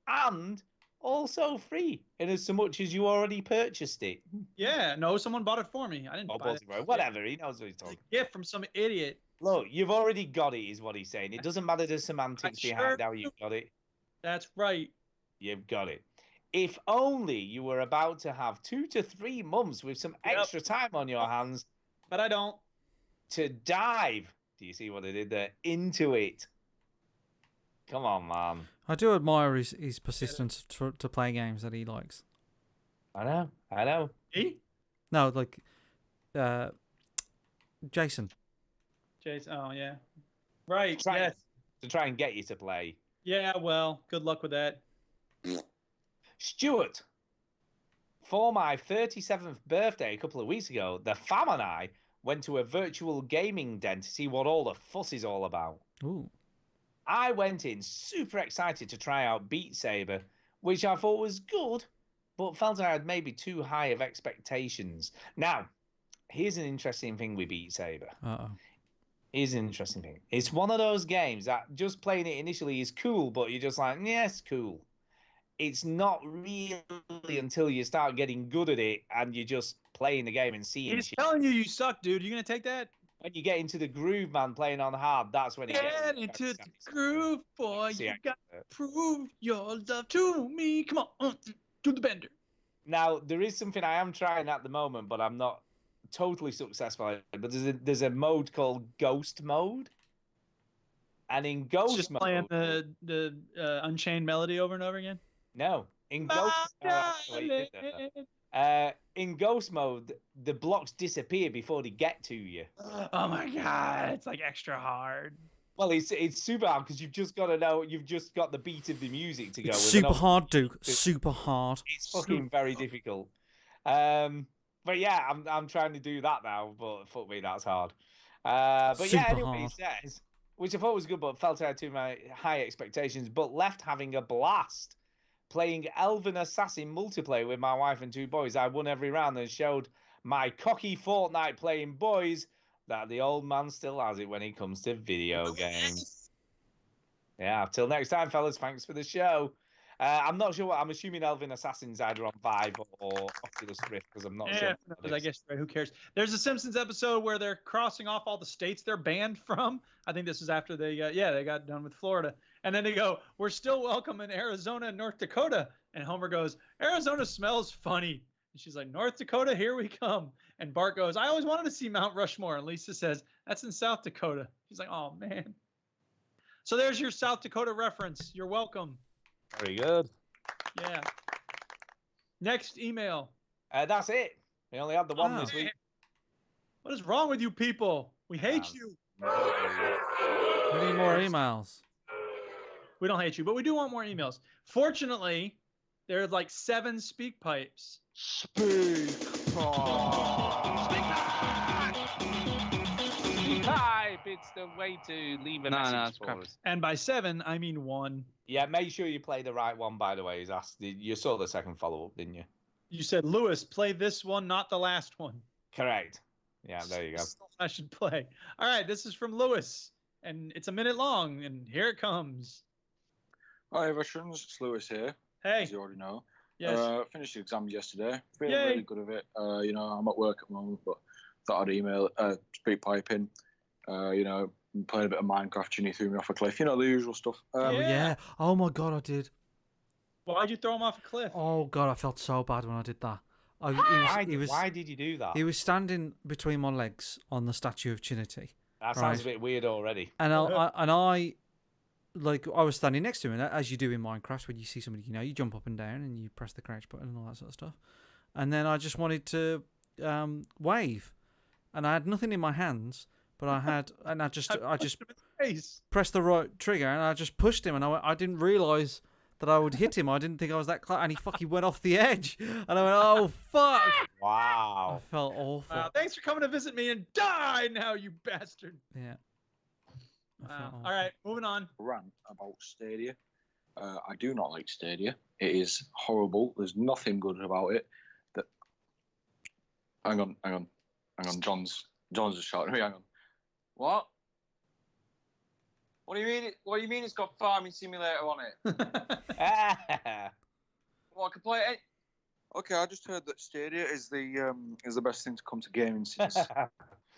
and also free, in as so much as you already purchased it. Yeah, no, someone bought it for me. I didn't buy it. Whatever, he knows what he's talking. It's a gift from some idiot. Look, you've already got it, is what he's saying. It doesn't matter the semantics behind how you got it. That's right. You've got it. If only you were about to have 2 to 3 months with some extra time on your hands. But I don't. To dive, do you see what I did there? Into it. Come on, man. I do admire his persistence to play games that he likes. I know. He? No, like Jason. Oh, yeah. Right, yes. To try and get you to play. Yeah, well, good luck with that. Stuart, for my 37th birthday a couple of weeks ago, the fam and I went to a virtual gaming den to see what all the fuss is all about. Ooh. I went in super excited to try out Beat Saber, which I thought was good, but felt I had maybe too high of expectations. Now, here's an interesting thing with Beat Saber. Uh-oh. Here's an interesting thing. It's one of those games that just playing it initially is cool, but you're just like, yeah, it's cool. It's not really until you start getting good at it and you're just playing the game and seeing He's shit. telling you suck, dude. You gonna take that? When you get into the groove, man, playing on hard, that's when it Get into the groove, boy. You got to prove your love to me. Come on, do the bender. Now, there is something I am trying at the moment, but I'm not totally successful at it. But there's a mode called Ghost Mode. And in Ghost just Mode... playing the Unchained Melody over and over again? No. In Ghost Mode, the blocks disappear before they get to you. Oh my god, it's like extra hard. Well, it's super hard because you've just got to know. You've just got the beat of the music to go. It's with super hard, Duke. Super hard. It's fucking very difficult. But yeah, I'm trying to do that now. But fuck me, that's hard. But Super yeah, anyway, hard. it says, which I thought was good, but felt I had too many high expectations. But left having a blast playing Elven Assassin multiplayer with my wife and 2 boys. I won every round and showed my cocky Fortnite playing boys that the old man still has it when it comes to video games. Yeah, till next time, fellas. Thanks for the show. I'm not sure what. I'm assuming Elven Assassin's either on Vive or Oculus Rift because I'm not sure. I guess who cares? There's a Simpsons episode where they're crossing off all the states they're banned from. I think this is after they got done with Florida, and then they go, "We're still welcome in Arizona and North Dakota." And Homer goes, "Arizona smells funny." And she's like, "North Dakota, here we come." And Bart goes, "I always wanted to see Mount Rushmore." And Lisa says, "That's in South Dakota." She's like, "Oh man." So there's your South Dakota reference. You're welcome. Very good. Yeah. Next email. That's it. We only had the one this week. What is wrong with you people? We hate you. We need more emails. We don't hate you, but we do want more emails. Fortunately, there's like 7 speak pipes. Speak pipe. It's the way to leave a message for us. And by 7, I mean 1. Yeah, make sure you play the right one, by the way. You saw the second follow-up, didn't you? You said, Lewis, play this one, not the last one. Correct. Yeah, there you go. I should play. All right, this is from Lewis, and it's a minute long, and here it comes. Hi, veterans. It's Lewis here. Hey. As you already know. Yes. Finished the exams yesterday. Feeling really good of it. I'm at work at the moment, but thought I'd speak piping. Playing a bit of Minecraft. Chinny threw me off a cliff. The usual stuff. Yeah. Oh my god, I did. Why'd you throw him off a cliff? Oh god, I felt so bad when I did that. Why did you do that? He was standing between my legs on the statue of Trinity. That sounds a bit weird already. And I was standing next to him, as you do in Minecraft when you see somebody, you jump up and down and you press the crouch button and all that sort of stuff. And then I just wanted to wave, and I had nothing in my hands. But I just pressed the right trigger and I just pushed him, and I didn't realise that I would hit him. I didn't think I was that close, and he fucking went off the edge. And I went, oh fuck! Wow. I felt awful. Thanks for coming to visit me and die now, you bastard. Yeah. All right, moving on. Rant about Stadia. I do not like Stadia. It is horrible. There's nothing good about it. Hang on. John's just shouting at me. Hang on. What? What do you mean? What do you mean it's got farming simulator on it? Well, I can play it. Okay, I just heard that Stadia is the best thing to come to gaming since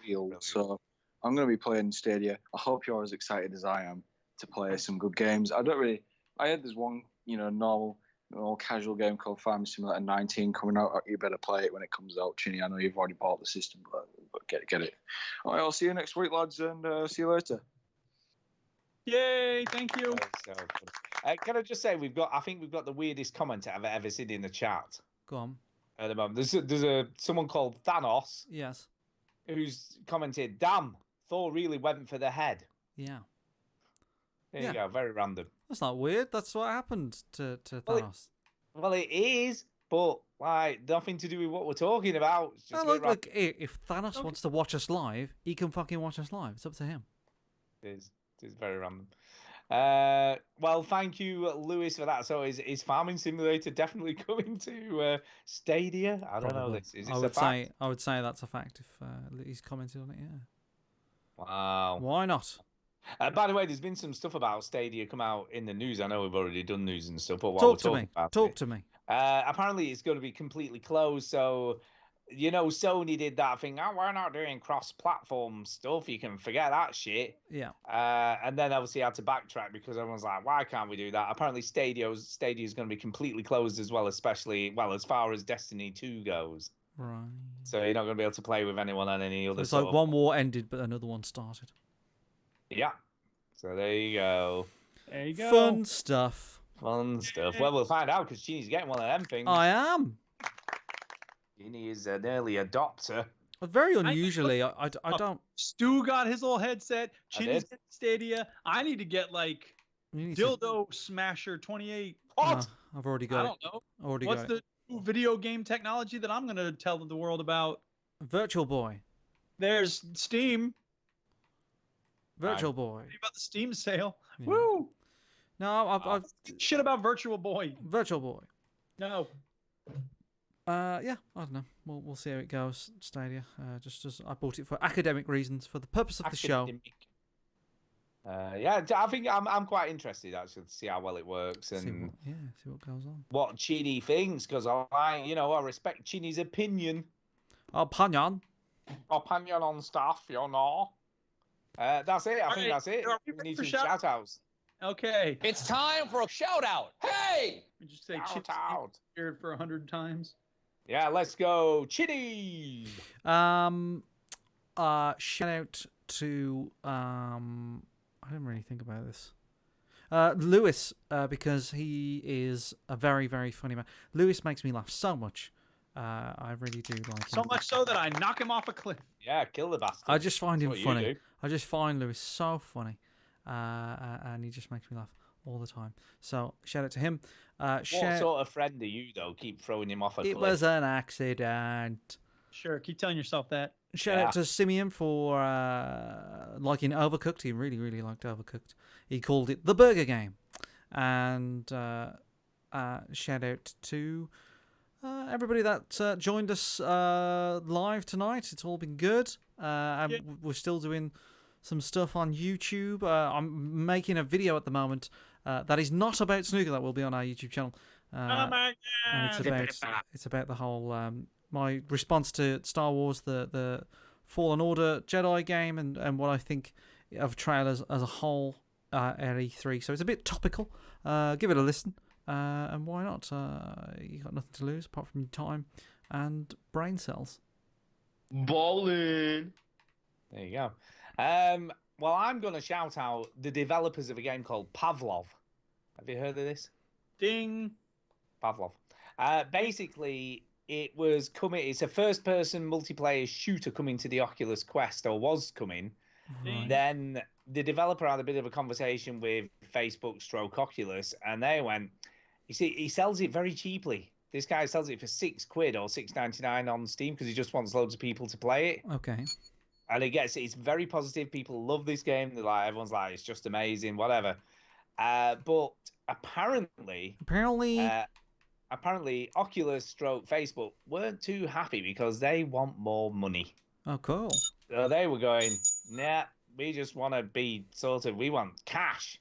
real. So I'm going to be playing Stadia. I hope you're as excited as I am to play some good games. I heard there's one normal casual game called Farming Simulator 19 coming out. You better play it when it comes out, Chinny. I know you've already bought the system, but get it. All right, I'll see you next week, lads, and see you later. Yay! Thank you. Can I just say I think we've got the weirdest comment I've ever seen in the chat. Go on. At the moment, there's someone called Thanos. Yes. Who's commented, "Damn, Thor really went for the head." Yeah. There you go. Very random. That's not weird. That's what happened to Thanos. Well, it is, but nothing to do with what we're talking about. It's just look, if Thanos wants to watch us live, he can fucking watch us live. It's up to him. It is very random. Well, thank you, Lewis, for that. So is Farming Simulator definitely coming to Stadia? I don't know. Is this a fact? I would say that's a fact if he's commented on it. Yeah. Wow. Why not? By the way, there's been some stuff about Stadia come out in the news. I know we've already done news and stuff, but Talk to me. Apparently, it's going to be completely closed. So, Sony did that thing. Oh, we're not doing cross-platform stuff. You can forget that shit. Yeah. And then obviously had to backtrack because everyone's like, why can't we do that? Apparently, Stadia is going to be completely closed as well, as far as Destiny 2 goes. Right. So you're not going to be able to play with anyone on any other. It's like one war ended, but another one started. Yeah. So there you go. There you go. Fun stuff. Well, we'll find out because Chinny's getting one of them things. I am. Chinny is an early adopter. Very unusually, I don't. Stu got his little headset. Chinny's did. got Stadia. I need to get like You need Dildo Smasher 28. What? I've already got I it. don't know. Already What's got it. the new video game technology that I'm gonna tell the world about? Virtual Boy. There's Steam. Virtual Boy. What about the Steam sale? Yeah. Woo! No, I've shit about Virtual Boy. Virtual Boy. No. Yeah, I don't know. We'll see how it goes. Stadia. Just as I bought it for academic reasons, for the purpose of the show. Yeah, I think I'm quite interested actually to see how well it works and see what goes on. What Chinny thinks, because I respect Chinny's opinion. Opinion on stuff, That's it. I think that's it. We need some shout outs. Okay. It's time for a shout out. Hey! Did you say shout out for 100 times? Yeah, let's go, Chinny. Shout out to I didn't really think about this. Lewis, because he is a very, very funny man. Lewis makes me laugh so much. I really do like him. So much so that I knock him off a cliff. Yeah, kill the bastard. I just find him funny. I just find Lewis so funny. And he just makes me laugh all the time. So shout out to him. What sort of friend are you, though? Keep throwing him off a cliff. It was an accident. Sure, keep telling yourself that. Shout out to Simeon for liking Overcooked. He really, really liked Overcooked. He called it the burger game. And shout out to everybody that joined us live tonight. It's all been good. And we're still doing some stuff on YouTube. I'm making a video at the moment that is not about snooker. That will be on our YouTube channel. And it's about the whole my response to Star Wars, the Fallen Order Jedi game, and what I think of trailers as a whole at E3. So it's a bit topical. Give it a listen, and why not? You got nothing to lose apart from your time and brain cells. Bowling. There you go. Well, I'm going to shout out the developers of a game called Pavlov. Have you heard of this? Ding. Pavlov. Basically, it's a first-person multiplayer shooter coming to the Oculus Quest, or was coming. Right. Then the developer had a bit of a conversation with Facebook / Oculus, and they went, you see, he sells it very cheaply. This guy sells it for £6 or $6.99 on Steam because he just wants loads of people to play it. Okay. And it's very positive. People love this game. Everyone's like, it's just amazing, whatever. But apparently, Oculus / Facebook weren't too happy because they want more money. Oh, cool. So they were going, nah, we just want to be we want cash.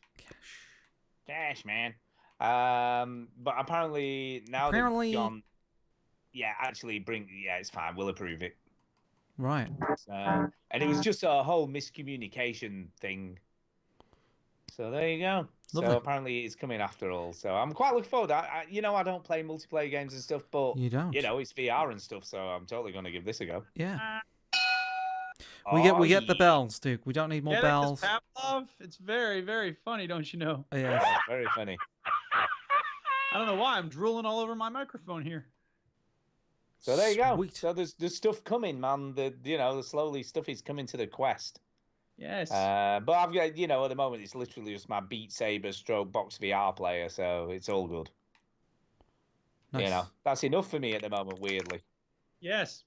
Cash, man. But apparently now they've gone, it's fine, we'll approve it. Right. And it was just a whole miscommunication thing. So there you go. Lovely. So apparently it's coming after all. So I'm quite looking forward. I don't play multiplayer games and stuff, but you don't. It's VR and stuff. So I'm totally going to give this a go. Yeah. We get the bells, Duke. We don't need more bells. Pavlov, it's very, very funny, don't you know? Yes. Very funny. I don't know why I'm drooling all over my microphone here. So there you go. So there's stuff coming, man. Slowly stuff is coming to the Quest. Yes. But I've got, at the moment it's literally just my Beat Saber / box VR player, so it's all good. Nice. That's enough for me at the moment. Weirdly. Yes.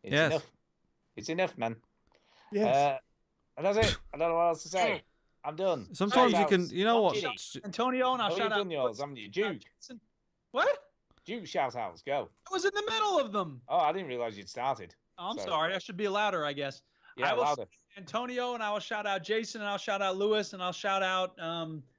It's enough. It's enough, man. Yes. And that's it. I don't know what else to say. I'm done. Sometimes you can, what? Antonio, and I'll shout out. Done yours, haven't you? Duke. What? Duke shout outs, go. I was in the middle of them. Oh, I didn't realize you'd started. Oh, I'm sorry. I should be louder, I guess. Yeah, louder. Antonio, and I will shout out Jason, and I'll shout out Lewis, and I'll shout out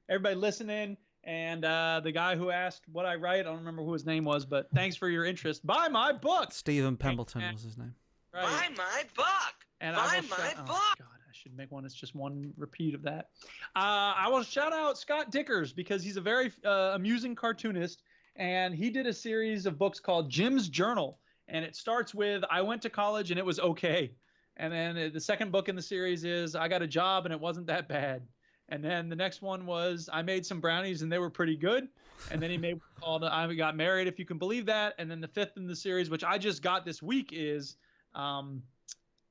everybody listening, and the guy who asked what I write. I don't remember who his name was, but thanks for your interest. Buy my book. Stephen Pembleton was his name. Right. Buy my book. And Buy my book. Oh, God, I should make one. It's just one repeat of that. I will shout out Scott Dickers because he's a very amusing cartoonist, and he did a series of books called Jim's Journal, and it starts with I went to college and it was okay. And then the second book in the series is I got a job and it wasn't that bad. And then the next one was I made some brownies and they were pretty good. And then he made one called I Got Married, if you can believe that. And then the fifth in the series, which I just got this week, is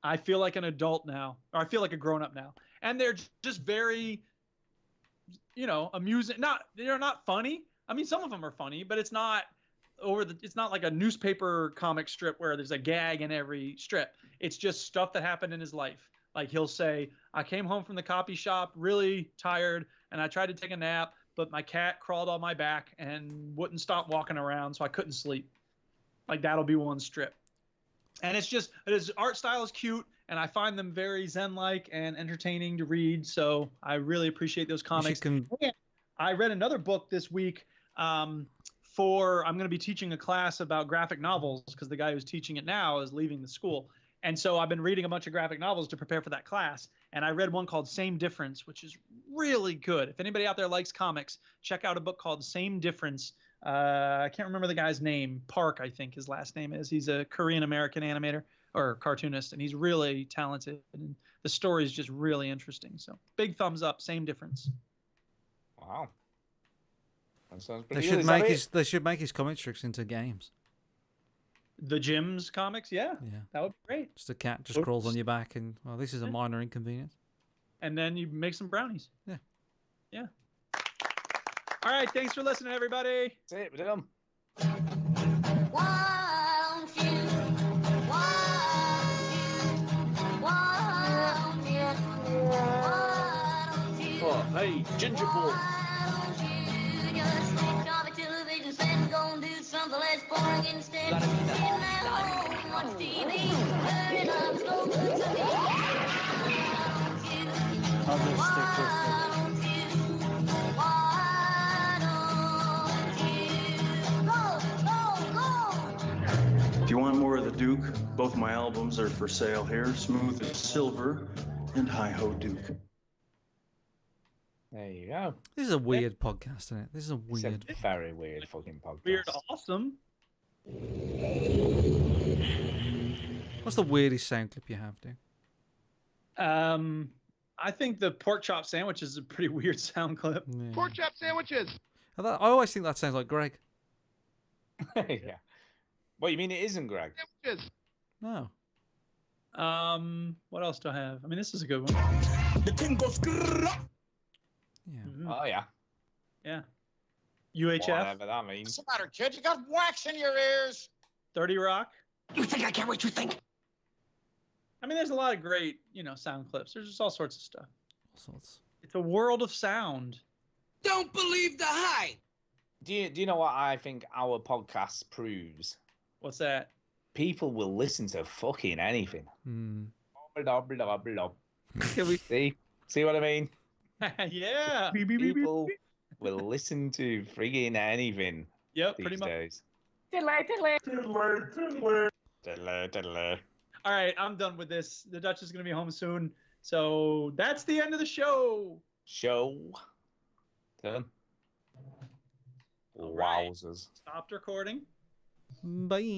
I feel like an adult now, or I feel like a grown up now. And they're just very, amusing. They're not funny. I mean, some of them are funny, but it's not it's not like a newspaper comic strip where there's a gag in every strip. It's just stuff that happened in his life. Like he'll say, I came home from the copy shop really tired and I tried to take a nap, but my cat crawled on my back and wouldn't stop walking around, so I couldn't sleep. Like that'll be one strip. And his art style is cute, and I find them very zen-like and entertaining to read. So I really appreciate those comics. I read another book this week. I'm going to be teaching a class about graphic novels because the guy who's teaching it now is leaving the school. And so I've been reading a bunch of graphic novels to prepare for that class. And I read one called Same Difference, which is really good. If anybody out there likes comics, check out a book called Same Difference. I can't remember the guy's name. Park, I think his last name is. He's a Korean-American animator or cartoonist, and he's really talented. And the story is just really interesting. So big thumbs up, Same Difference. Wow. That sounds pretty They good. they should make his comic strips into games. The Jim's comics, yeah. That would be great. Just a cat just crawls on your back and, well, this is a minor inconvenience. And then you make some brownies. Yeah. Yeah. All right, thanks for listening, everybody. That's it, we're done. Oh, hey, ginger boy. I'll just stick with If you want more of the Duke, both my albums are for sale here. Smooth as Silver and Hi Ho Duke. There you go. This is a weird podcast, isn't it? This is a weird. It's a very weird fucking podcast. Weird awesome. What's the weirdest sound clip you have, dude? I think the pork chop sandwich is a pretty weird sound clip. Yeah. Pork chop sandwiches. I always think that sounds like Greg. Yeah. What, you mean it isn't Greg? Sandwiches. No. What else do I have? I mean, this is a good one. The thing goes. Yeah. Oh, yeah. Yeah. UHF. Whatever that means. What's the matter, kid? You got wax in your ears. 30 Rock. You think I care what you think? I mean, there's a lot of great, sound clips. There's just all sorts of stuff. All sorts. It's a world of sound. Don't believe the hype. Do you know what I think our podcast proves? What's that? People will listen to fucking anything. Blah, blah, blah. Can we see what I mean? Yeah. People will listen to frigging anything. Yep, these pretty much. days. Tiddler. All right, I'm done with this. The Dutch is going to be home soon. So that's the end of the show. Done. All right. Wowzers. Stopped recording. Bye.